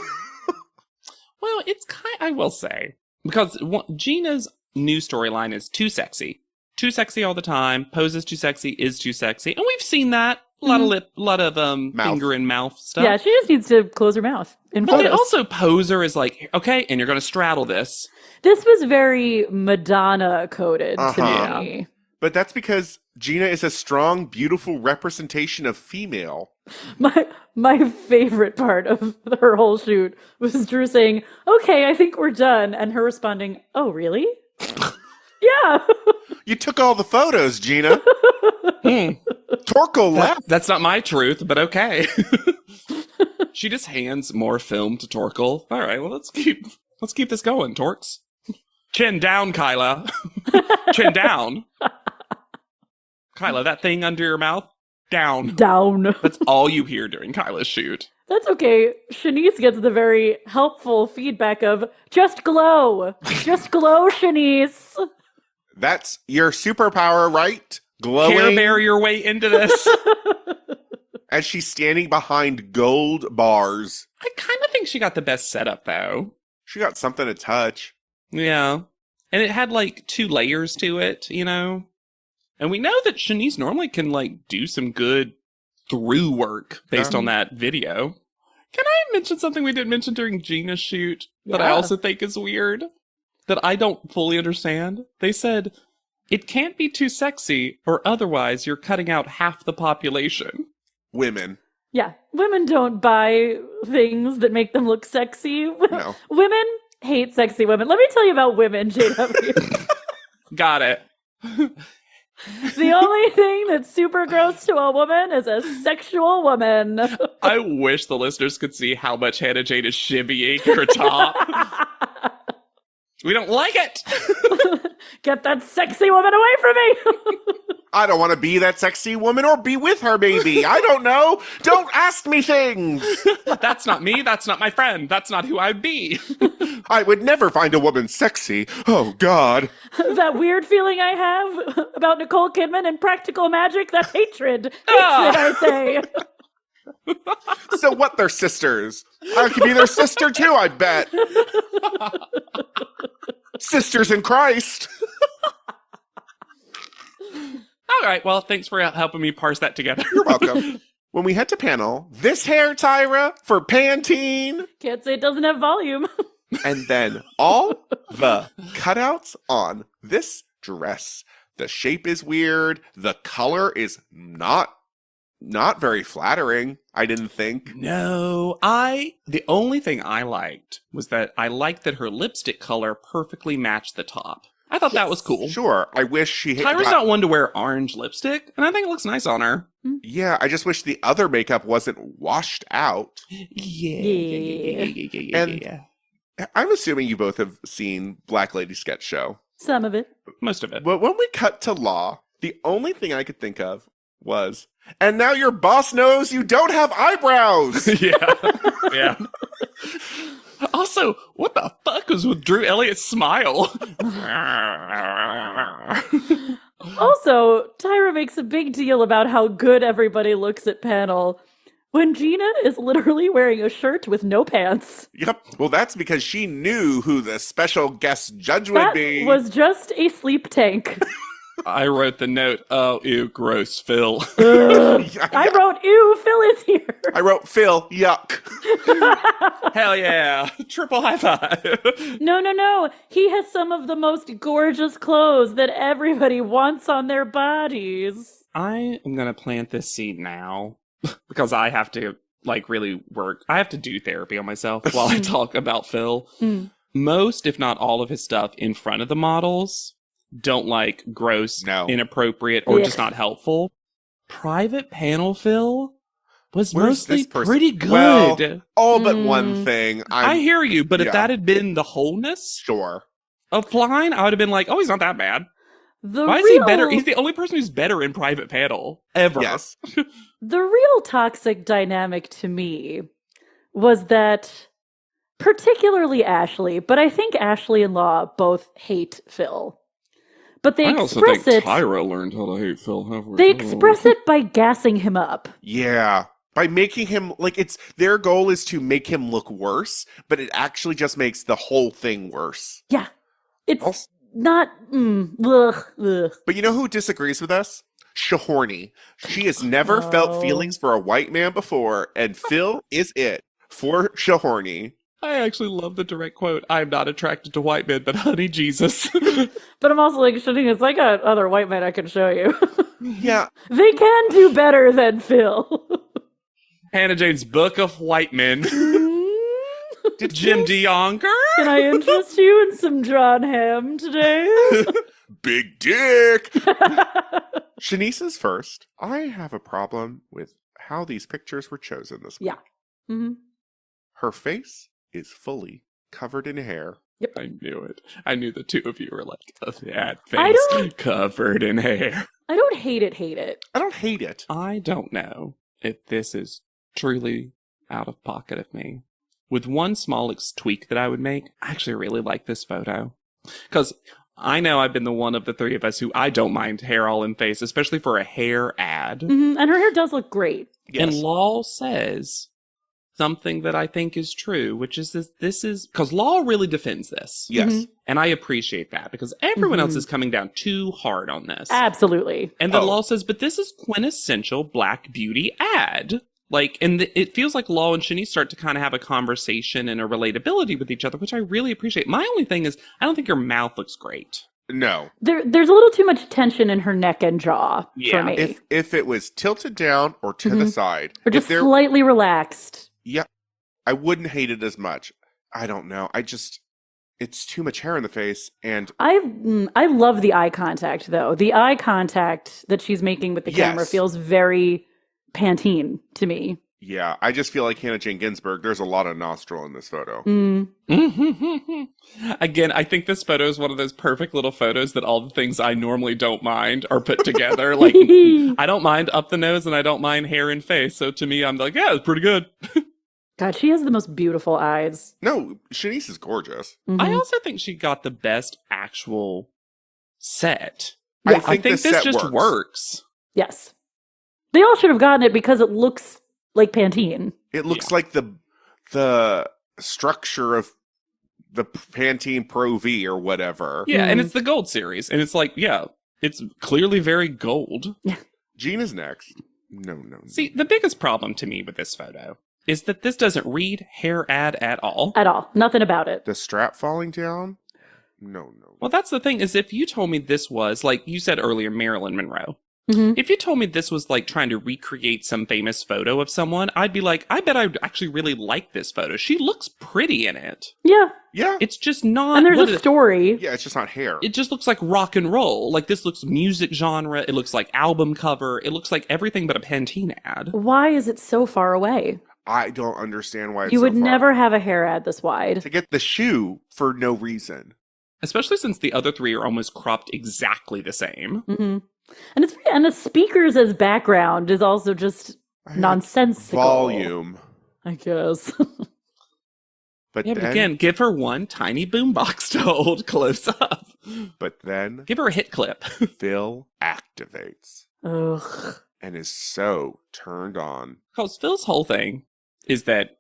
Well, it's I will say, because Gina's new storyline is too sexy. Too sexy all the time. Poses too sexy, is too sexy. And we've seen that. A lot of Mouth. finger and mouth stuff. Yeah, she just needs to close her mouth. In But photos. also poser is like, okay, and you're going to straddle this. This was very Madonna coded Uh-huh. to me. But that's because Gina is a strong, beautiful representation of female. My favorite part of her whole shoot was Drew saying, "Okay, I think we're done," and her responding, "Oh, really?" Yeah. You took all the photos, Gina. Torko left. That's not my truth, but okay. She just hands more film to Torkel. All right, well, let's keep this going, Torks. Chin down, Kyla. Chin down. Kyla, that thing under your mouth, down. Down. That's all you hear during Kyla's shoot. That's okay. Shanice gets the very helpful feedback of, just glow. Just glow, Shanice. That's your superpower, right? Glowing. Care Bear your way into this. As she's standing behind gold bars. I kind of think she got the best setup, though. She got something to touch. Yeah. And it had, like, 2 layers to it, you know? And we know that Shanice normally can, like, do some good through work based on that video. Can I mention something we didn't mention during Gina's shoot that I Yeah. also think is weird? That I don't fully understand? They said, it can't be too sexy, or otherwise you're cutting out half the population. Women. Yeah, women don't buy things that make them look sexy. No. Women hate sexy women. Let me tell you about women, JW. Got it. The only thing that's super gross to a woman is a sexual woman. I wish the listeners could see how much Hannah Jane is shimmying her top. We don't like it. Get that sexy woman away from me. I don't want to be that sexy woman or be with her, maybe. I don't know. Don't ask me things. That's not me. That's not my friend. That's not who I'd be. I would never find a woman sexy. Oh, God. That weird feeling I have about Nicole Kidman and Practical Magic, that's hatred. Hatred, I say. So what, they're sisters? I could be their sister, too, I bet. Sisters in Christ. All right. Well, thanks for helping me parse that together. You're welcome. When we head to panel, this hair, Tyra, for Pantene. Can't say it doesn't have volume. And then all the cutouts on this dress. The shape is weird. The color is not very flattering, I didn't think. No, the only thing I liked was that I liked that her lipstick color perfectly matched the top. I thought that was cool. Sure, I wish she had Tyra's not one to wear orange lipstick, and I think it looks nice on her. Yeah, I just wish the other makeup wasn't washed out. Yeah. And I'm assuming you both have seen Black Lady Sketch Show. Some of it. Most of it. But when we cut to Law, the only thing I could think of was, and now your boss knows you don't have eyebrows. Yeah. Also, what the fuck was with Drew Elliott's smile? Also, makes a big deal about how good everybody looks at panel when Gina is literally wearing a shirt with no pants. Yep. Well, that's because she knew who the special guest judge would That be. was just a sleep tank. I wrote the note, oh, ew, gross, Phil. I wrote, ew, Phil is here. I wrote, Phil, yuck. Hell yeah. Triple high five. No. He has some of the most gorgeous clothes that everybody wants on their bodies. I am going to plant this seed now because I have to, really work. I have to do therapy on myself while I talk about Phil. Most, if not all of his stuff in front of the models don't like gross, inappropriate, or just not helpful. Private panel Phil was mostly pretty good. Well, all but one thing. I hear you, but if that had been the wholeness of Klein, I would have been like, oh, he's not that bad. Why is he better? He's the only person who's better in private panel ever. Yes. The real toxic dynamic to me was that, particularly Ashley, but I think Ashley and Law both hate Phil. But they express it. Tyra learned how to hate Phil. They express it by gassing him up. Yeah. By making him, their goal is to make him look worse, but it actually just makes the whole thing worse. Yeah. It's not, ugh. But you know who disagrees with us? Shahorny. She has never felt feelings for a white man before, and Phil is it for Shahorny. I actually love the direct quote. I'm not attracted to white men, but honey, Jesus. But I'm also like, Shanice, I got other white men I can show you. Yeah. They can do better than Phil. Hannah Jane's Book of White Men. Did Jim DeYoung? Can I interest you in some John Hamm today? Big dick. Shanice is first. I have a problem with how these pictures were chosen this week. Yeah. Mm-hmm. Her face is fully covered in hair. Yep. I knew it. I knew the two of you were like, that face covered in hair. I don't hate it. I don't hate it. I don't know if this is truly out of pocket of me. With one small tweak that I would make, I actually really like this photo. Because I know I've been the one of the three of us who I don't mind hair all in face, especially for a hair ad. Mm-hmm. And her hair does look great. Yes. And Law says something that I think is true, which is this is because Law really defends this. Yes. Mm-hmm. And I appreciate that because everyone else is coming down too hard on this. Absolutely. And then Law says, but this is quintessential Black beauty ad. It feels like Law and Shanice start to kind of have a conversation and a relatability with each other, which I really appreciate. My only thing is, I don't think your mouth looks great. No. There's a little too much tension in her neck and jaw for me. If it was tilted down or to the side. Or just slightly relaxed. Yeah. I wouldn't hate it as much. I don't know. It's too much hair in the face, and I love the eye contact, though. The eye contact that she's making with the camera feels very Pantene to me. Yeah, I just feel like Hannah Jane Ginsburg. There's a lot of nostril in this photo. Again, I think this photo is one of those perfect little photos that all the things I normally don't mind are put together. I don't mind up the nose and I don't mind hair and face. So to me, I'm like, yeah, it's pretty good. God, she has the most beautiful eyes. No, Shanice is gorgeous. Mm-hmm. I also think she got the best actual set. Yeah, I think this just works. Yes. They all should have gotten it because it looks like Pantene. It looks like the structure of the Pantene Pro V or whatever. Yeah, and it's the gold series. And it's like, yeah, it's clearly very gold. Yeah. Gina's next. No. See, the biggest problem to me with this photo is that this doesn't read hair ad at all. At all. Nothing about it. The strap falling down? No. Well, that's the thing, is if you told me this was, like you said earlier, Marilyn Monroe. Mm-hmm. If you told me this was like trying to recreate some famous photo of someone, I'd be like, I bet I'd actually really like this photo. She looks pretty in it. Yeah. Yeah. It's just not... And there's a story. Yeah, it's just not hair. It just looks like rock and roll. Like, this looks music genre. It looks like album cover. It looks like everything but a Pantene ad. Why is it so far away? I don't understand why it's You would so far. never have a hair ad this wide. To get the shoe for no reason. Especially since the other three are almost cropped exactly the same. Mm-hmm. And the speakers as background is also just nonsensical. Volume. I guess. But yeah, but again, give her one tiny boombox to hold close up. But then Give her a hit clip. Phil activates. Ugh. and is so turned on. Because Phil's whole thing is that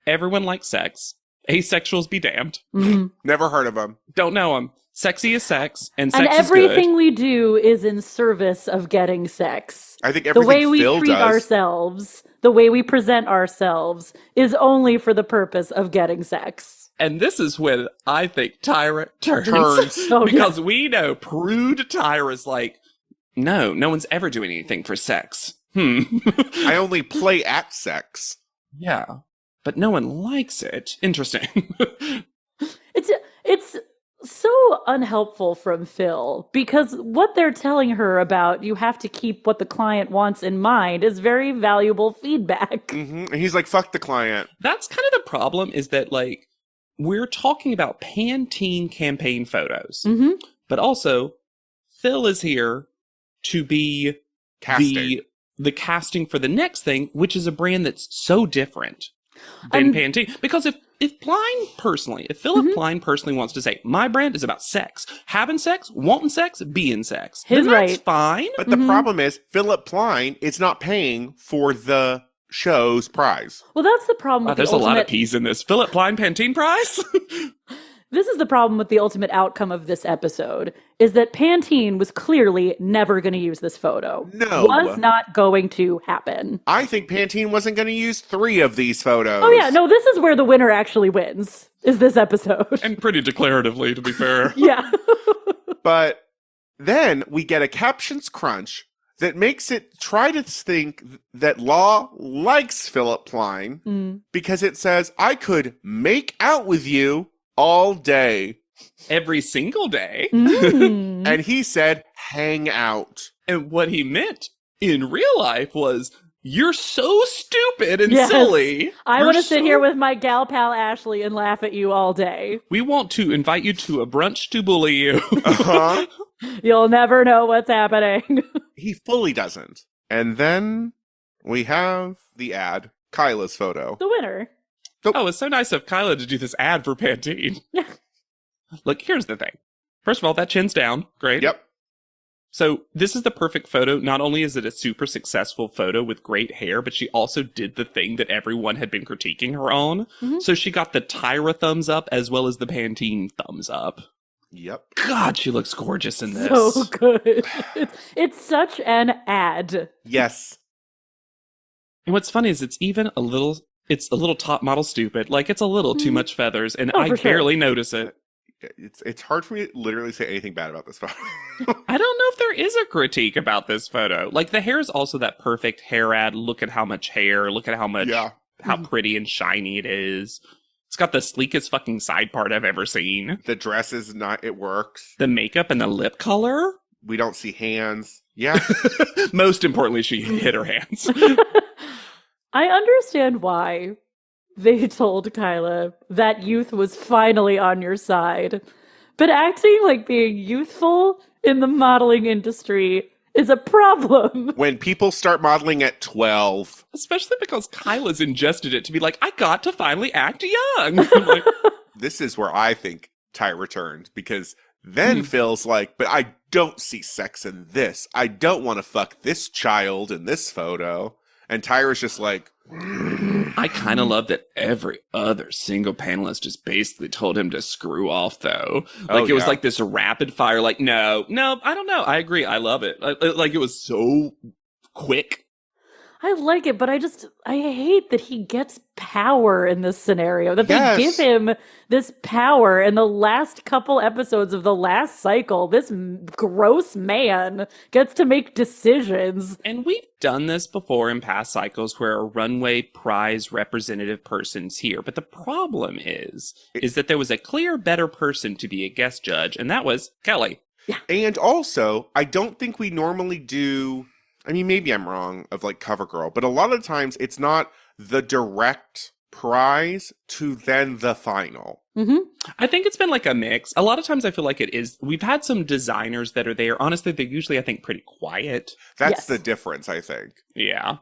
everyone likes sex. Asexuals be damned. Mhm. Never heard of him. Don't know them. Sexy is sex, and And sex is everything good. we do is in service of getting sex. I think The everything way we Phil treat does. ourselves, the way we present ourselves, is only for the purpose of getting sex. And this is when I think Tyra turns. Oh, Because we know prude Tyra's like, no one's ever doing anything for sex. I only play at sex. Yeah. But no one likes it. Interesting. It's so unhelpful from Phil, because what they're telling her about you have to keep what the client wants in mind is very valuable feedback. And he's like, fuck the client. That's kind of the problem, is that, like, we're talking about Pantene campaign photos. Mm-hmm. But also, Phil is here to be Casting. the casting for the next thing, which is a brand that's so different than Pantene. Because if Philip Plein personally wants to say, my brand is about sex, having sex, wanting sex, being sex, His then that's right. fine. But the problem is, Philip Plein is not paying for the show's prize. Well, that's the problem Wow, with there's the a lot of ultimate... P's in this. Philip Plein Pantene prize? This is the problem with the ultimate outcome of this episode, is that Pantene was clearly never going to use this photo. No. Was not going to happen. I think Pantene wasn't going to use 3 of these photos. Oh yeah, no, this is where the winner actually wins, is this episode. And pretty declaratively, to be fair. Yeah. But then we get a captions crunch that makes it try to think that Law likes Philip Plein because it says, I could make out with you all day. Every single day. Mm. And he said, hang out. And what he meant in real life was, you're so stupid and Yes. silly. I You're want to sit so- here with my gal pal Ashley and laugh at you all day. We want to invite you to a brunch to bully you. Uh-huh. You'll never know what's happening. He fully doesn't. And then we have the ad, Kyla's photo. The winner. Oh, it's so nice of Kyla to do this ad for Pantene. Look, here's the thing. First of all, that chin's down. Great. Yep. So this is the perfect photo. Not only is it a super successful photo with great hair, but she also did the thing that everyone had been critiquing her on. Mm-hmm. So she got the Tyra thumbs up as well as the Pantene thumbs up. Yep. God, she looks gorgeous in this. So good. It's such an ad. Yes. And what's funny is it's a little top model stupid. Like, it's a little too much feathers, and Oh, I for sure. barely notice it. It's hard for me to literally say anything bad about this photo. I don't know if there is a critique about this photo. Like, the hair is also that perfect hair ad. Look at how much hair. Look at how much, Yeah. how pretty and shiny it is. It's got the sleekest fucking side part I've ever seen. The dress is not, it works. The makeup and the lip color. We don't see hands. Yeah. Most importantly, she hit her hands. I understand why they told Kyla that youth was finally on your side. But acting like being youthful in the modeling industry is a problem. When people start modeling at 12. Especially because Kyla's ingested it to be like, I got to finally act young. I'm like, This is where I think Ty returned, because then Phil's like, but I don't see sex in this. I don't want to fuck this child in this photo. And Tyra's just like, I kind of love that every other single panelist just basically told him to screw off, though. Like, it was yeah. like this rapid fire, like, no, I don't know. I agree. I love it. Like, it was so quick. I like it, but I hate that he gets power in this scenario. That Yes. they give him this power in the last couple episodes of the last cycle. This gross man gets to make decisions. And we've done this before in past cycles where a runway prize representative person's here. But the problem is that there was a clear better person to be a guest judge, and that was Kelly. and also, I don't think we normally do, I mean, maybe I'm wrong of like CoverGirl, but a lot of times it's not the direct prize to then the final. Mm-hmm. I think it's been like a mix. A lot of times I feel like it is. We've had some designers that are there. Honestly, they're usually, I think, pretty quiet. That's Yes. the difference, I think. Yeah.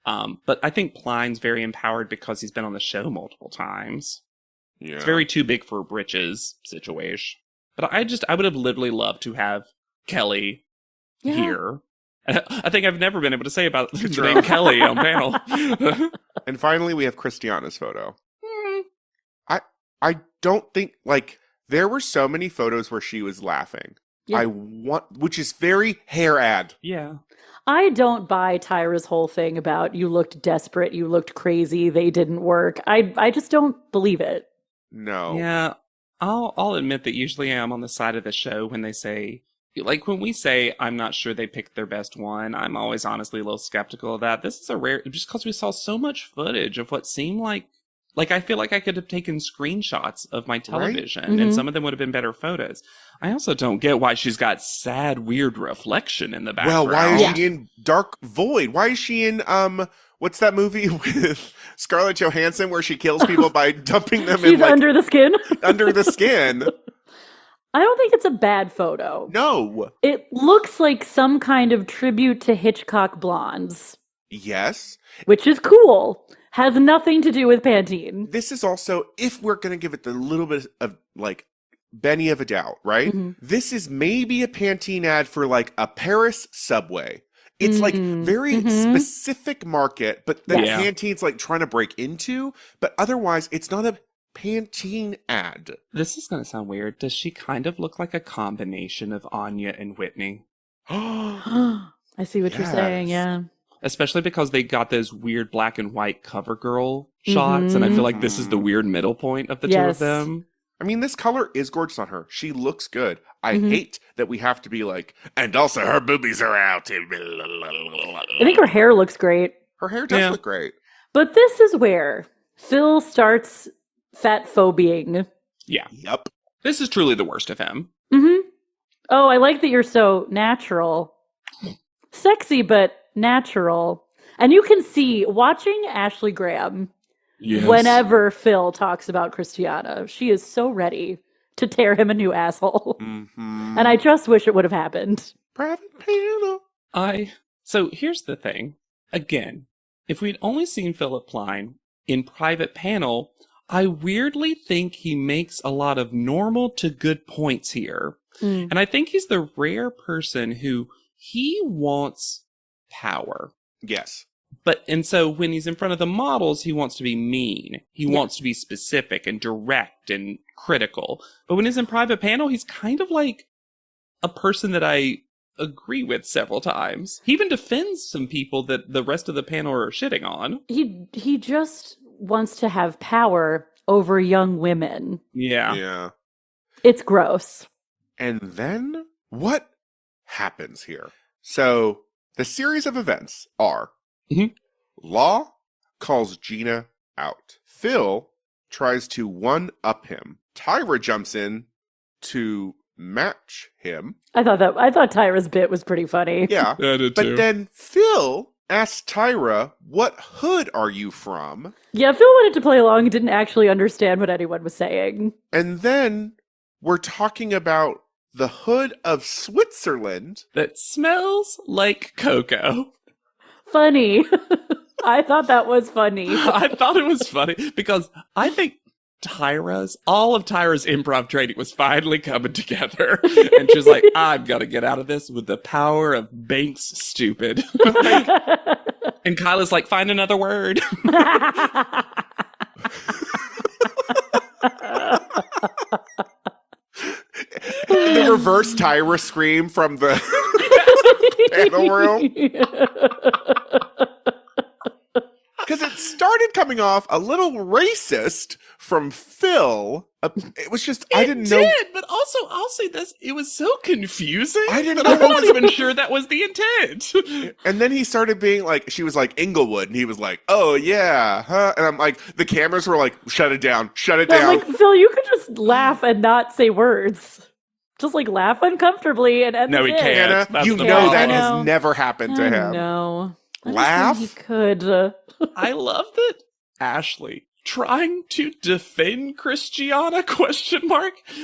But I think Plein's very empowered because he's been on the show multiple times. Yeah. It's very too big for britches situation. But I would have literally loved to have Kelly Yeah. here I think I've never been able to say about the Control. name Kelly on panel. And finally, we have Christiana's photo. I don't think, like, there were so many photos where she was laughing. Yeah. Which is very hair ad. Yeah. I don't buy Tyra's whole thing about you looked desperate, you looked crazy, they didn't work. I just don't believe it. No. Yeah. I'll admit that usually I'm on the side of the show when they say, like, when we say I'm not sure they picked their best one, I'm always honestly a little skeptical of that. This is a rare, just because we saw so much footage of what seemed like I feel like I could have taken screenshots of my television and some of them would have been better photos. I also don't get why she's got sad, weird reflection in the background. Well, why is she in Dark Void? Why is she in, what's that movie with Scarlett Johansson where she kills people by dumping them She's in, like, under the skin. under the skin? I don't think it's a bad photo. No. It looks like some kind of tribute to Hitchcock blondes, Yes. which is cool. Has nothing to do with Pantene. This is also, if we're going to give it the little bit of, like, Benny of a doubt, right? This is maybe a Pantene ad for, like, a Paris subway. It's, like, very specific market, but that Yeah. Pantene's, like, trying to break into. But otherwise, it's not a Pantene ad. This is going to sound weird. Does she kind of look like a combination of Anya and Whitney? I see what you're saying, Yes. yeah. Especially because they got those weird black and white cover girl shots, and I feel like this is the weird middle point of the two of Yes. them. I mean, this color is gorgeous on her. She looks good. I hate that we have to be like, and also her boobies are out. I think her hair looks great. Her hair does look great. But this is where Phil starts fat phobiaing. Yeah. Yep. This is truly the worst of him. Oh, I like that you're so natural. Sexy, but natural. And you can see, watching Ashley Graham, whenever Phil talks about Christiana, she is so ready to tear him a new asshole. And I just wish it would have happened. Private panel. So here's the thing. Again, if we'd only seen Philip Pline in private panel, I weirdly think he makes a lot of normal to good points here. And I think he's the rare person who he wants power. Yes. And so when he's in front of the models, he wants to be mean. He wants to be specific and direct and critical. But when he's in private panel, he's kind of like a person that I agree with several times. He even defends some people that the rest of the panel are shitting on. He just wants to have power over young women. Yeah. It's gross. And then what happens here? So the series of events are Law calls Gina out. Phil tries to one-up him. Tyra jumps in to match him. I thought Tyra's bit was pretty funny. Yeah. I did But too. then Phil asks Tyra, what hood are you from? Yeah, Phil wanted to play along and didn't actually understand what anyone was saying. And then we're talking about the hood of Switzerland. That smells like cocoa. Funny. I thought that was funny. I thought it was funny because I think all of Tyra's improv training was finally coming together. And she's like, I'm going to get out of this with the power of Banks stupid. And Kyla's like, find another word. The reverse Tyra scream from the panel room. Because it started coming off a little racist from Phil. It was just, I didn't know. But also, I'll say this, it was so confusing. I didn't that know I'm what not was- even sure that was the intent. And then he started being like, she was like, Inglewood. And he was like, oh yeah, huh? And I'm like, the cameras were like, shut it down, shut it I'm down. like, Phil, you could just laugh and not say words. Just like laugh uncomfortably and end No, the he bit. can't. Anna, That's you the know problem. that I know. has never happened to him. No. Laugh? He could. I love that Ashley, trying to defend Christiana,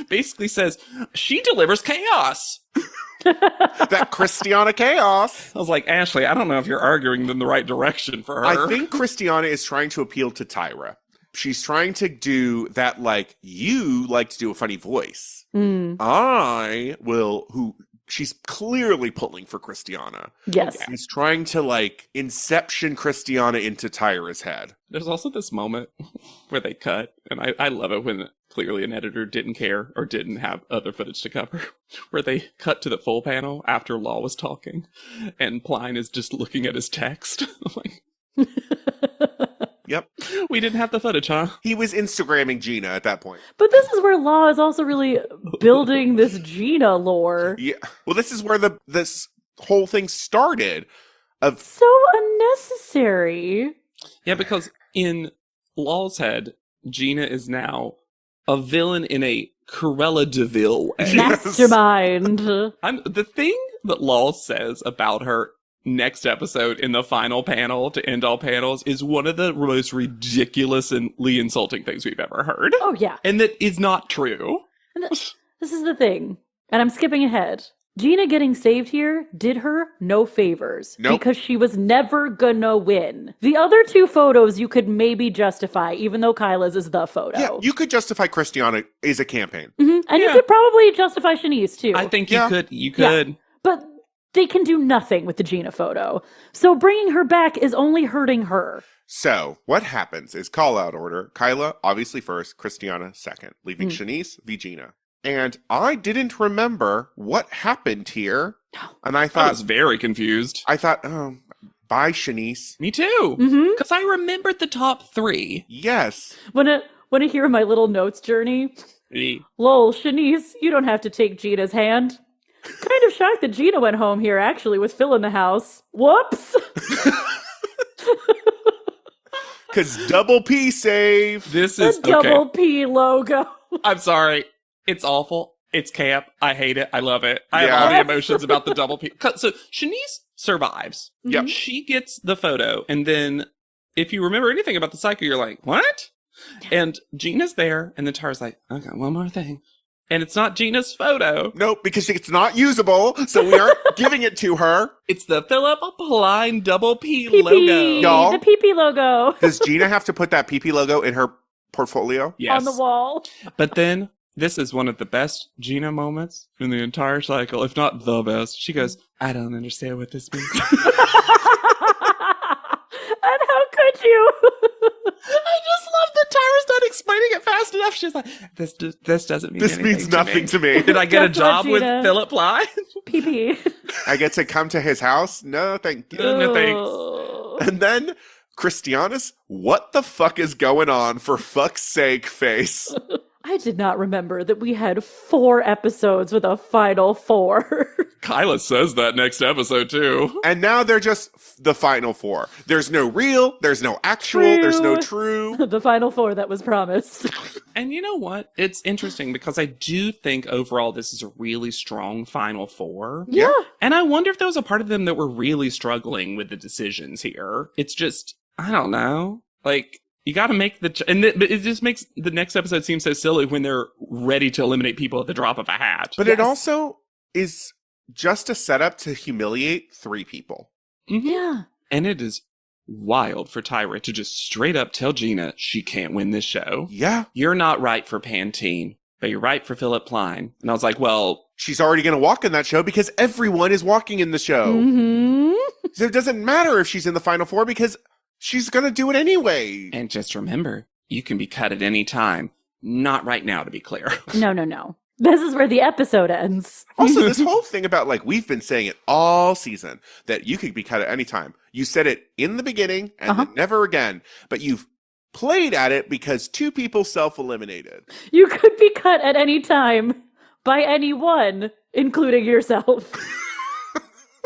basically says, she delivers chaos. That Christiana chaos. I was like, Ashley, I don't know if you're arguing in the right direction for her. I think Christiana is trying to appeal to Tyra. She's trying to do that, like, you like to do a funny voice. I will, who she's clearly pulling for Christiana. Yes. She's trying to, like, inception Christiana into Tyra's head. There's also this moment where they cut, and I love it when clearly an editor didn't care or didn't have other footage to cover, where they cut to the full panel after Law was talking, and Pline is just looking at his text. I'm like, Yep. we didn't have the footage, huh? He was Instagramming Gina at that point. But this is where Law is also really building this Gina lore. Yeah. Well, this is where this whole thing started. So unnecessary. Yeah, because in Law's head, Gina is now a villain in a Cruella de Vil way. Yes. Mastermind. The thing that Law says about her next episode in the final panel to end all panels is one of the most ridiculously insulting things we've ever heard. Oh, yeah. And that is not true. And this is the thing, and I'm skipping ahead. Gina getting saved here did her no favors. Nope. Because she was never gonna win. The other two photos you could maybe justify, even though Kyla's is the photo. Yeah, you could justify Christiana is a campaign. And you Yeah. could probably justify Shanice, too. I think Yeah. you could. But they can do nothing with the Gina photo. So bringing her back is only hurting her. So what happens is call out order. Kyla, obviously first, Christiana second, leaving Shanice v. Gina. And I didn't remember what happened here. And I I thought, was very confused. oh, bye, Shanice. Me too. Mhm. Because I remembered the top three. Yes. Wanna hear my little notes journey? Lol, Shanice, you don't have to take Gina's hand. Kind of shocked that Gina went home here, actually, with Phil in the house. Whoops! Because double P save. This The is double okay. P logo. I'm sorry. It's awful. It's camp. I hate it. I love it. I have Yeah. all the emotions about the double P. So Shanice survives. Yep. She gets the photo, and then if you remember anything about the cycle, you're like, what? And Gina's there, and then Tara's like, okay, one more thing. And it's not Gina's photo. Nope, because it's not usable, so we aren't giving it to her. It's the Philip Pline double P PP, logo. Y'all. the PP logo Does Gina have to put that PP logo in her portfolio? Yes. on the wall. But then this is one of the best Gina moments in the entire cycle, if not the best. She goes, I don't understand what this means. And how could you? I just love that Tara's not explaining it fast enough. She's like, this doesn't mean This anything means nothing to me. Did I get a Guess what, job with Gina? Philip Pline? PP. I get to come to his house? No, thank you. No, thanks. Oh. And then Christiana's, what the fuck is going on for fuck's sake face? I did not remember that we had 4 episodes with a final 4. Kyla says that next episode, too. And now they're just the final 4. There's no real, there's no actual, there's no true. The final 4 that was promised. And you know what? It's interesting because I do think overall this is a really strong final 4. Yeah. And I wonder if there was a part of them that were really struggling with the decisions here. It's just, I don't know. Like, you got to make but it just makes the next episode seem so silly when they're ready to eliminate people at the drop of a hat. But it also is just a setup to humiliate 3 people. Mhm. Yeah. And it is wild for Tyra to just straight up tell Gina she can't win this show. Yeah. You're not right for Pantene, but you're right for Philip Pline. And I was like, well, She's already going to walk in that show because everyone is walking in the show. Mm-hmm. So it doesn't matter if she's in the final 4 because she's going to do it anyway. and just remember, you can be cut at any time. Not right now, to be clear. No. This is where the episode ends. Also, this whole thing about, like, we've been saying it all season, that you could be cut at any time. You said it in the beginning and then never again, but you've played at it because 2 people self-eliminated. You could be cut at any time by anyone, including yourself.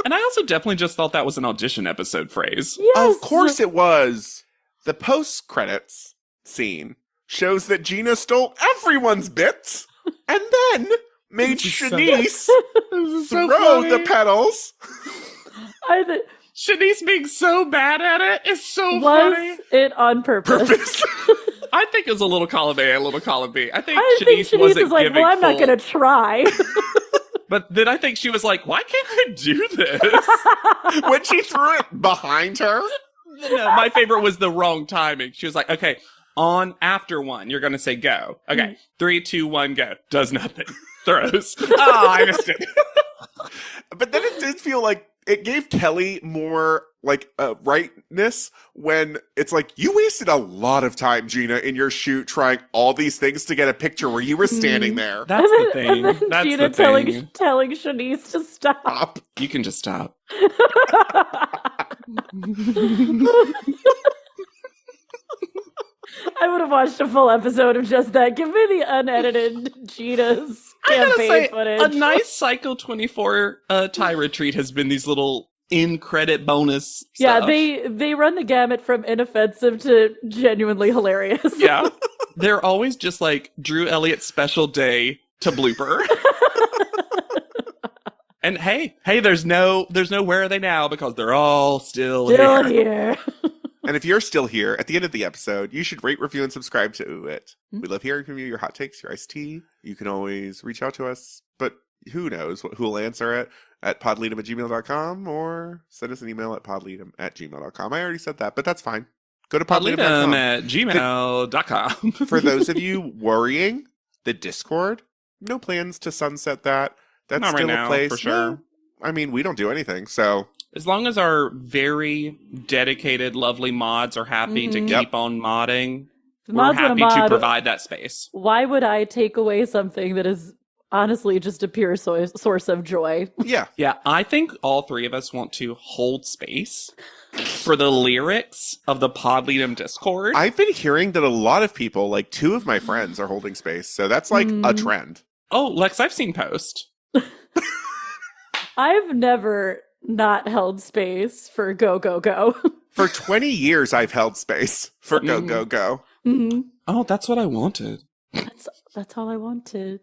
And I also definitely just thought that was an audition episode phrase. Yes. Of course it was. The post-credits scene shows that Gina stole everyone's bits and then made Shanice throw the pedals. Shanice being so bad at it is so Was funny. it on purpose? I think it was a little column A, a little column B. I think I think Shanice wasn't was like, giving well, I'm not full- going to try. But then I think she was like, why can't I do this? When she threw it behind her. No, my favorite was the wrong timing. She was like, okay, on after 1, you're going to say go. Okay, 3, 2, 1, go. Does nothing. Throws. Oh, I missed it. But then it did feel like it gave Kelly more like rightness when it's like, you wasted a lot of time, Gina, in your shoot trying all these things to get a picture where you were standing there. That's the thing. And then That's Gina the thing. telling Shanice to stop. You can just stop. I would have watched a full episode of just that. Give me the unedited Gina's I gotta campaign say, footage. a nice Cycle 24 Tyra treat has been these little in-credit bonus Yeah, stuff. they run the gamut from inoffensive to genuinely hilarious. Yeah. They're always just like Drew Elliott's special day to blooper. And hey, there's no where are they now because they're all still Still here. here. And if you're still here at the end of the episode, you should rate, review, and subscribe to it. We love hearing from you, your hot takes, your iced tea. You can always reach out to us, but who knows who will answer it at podleadum@gmail.com or send us an email at podleadum@gmail.com. I already said that, but that's fine. Go to podleadum.com. Podleadum@gmail.com. For those of you worrying, the Discord, no plans to sunset that. That's Not right still now, a place. for sure. No, I mean, we don't do anything, so As long as our very dedicated, lovely mods are happy to Yep. keep on modding, The we're mods wanna happy to mod. provide that space. Why would I take away something that is honestly just a pure source of joy? yeah. Yeah, I think all three of us want to hold space for the lyrics of the Podleadum Discord. I've been hearing that a lot of people, like 2 of my friends, are holding space, so that's like a trend. Oh, Lex, I've seen post. I've never not held space for go, go, go. For 20 years, I've held space for Go, Go, Go. Mhm. Oh, that's what I wanted. That's all I wanted.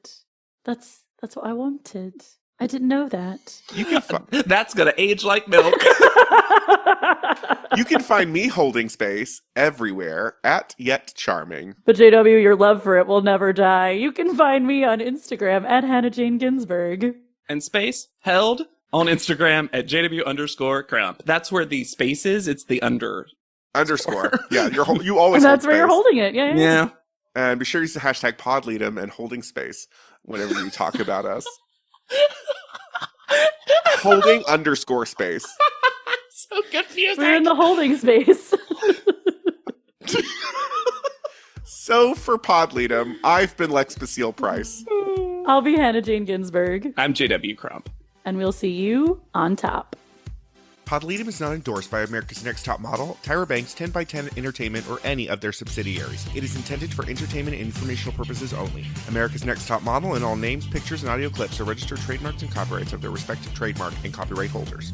That's what I wanted. I didn't know that. You can, That's gonna age like milk. you can find me holding space everywhere at Yet Charming. But JW, your love for it will never die. You can find me on Instagram at Hannah Jane Ginsburg. And space held on Instagram at JW_Crump. That's where the space is. It's the under. Underscore. Yeah, you always And that's hold where you're space. holding it. Yeah. Yeah. And be sure to use the hashtag PodLeadum and holding space whenever you talk about us. Holding underscore space. So confusing. We're in the holding space. So for PodLeadum, I've been Lex Basile Price. I'll be Hannah Jane Ginsburg. I'm JW Crump. And we'll see you on top. PodLeadum is not endorsed by America's Next Top Model, Tyra Banks, 10x10 Entertainment, or any of their subsidiaries. It is intended for entertainment and informational purposes only. America's Next Top Model and all names, pictures, and audio clips are registered trademarks and copyrights of their respective trademark and copyright holders.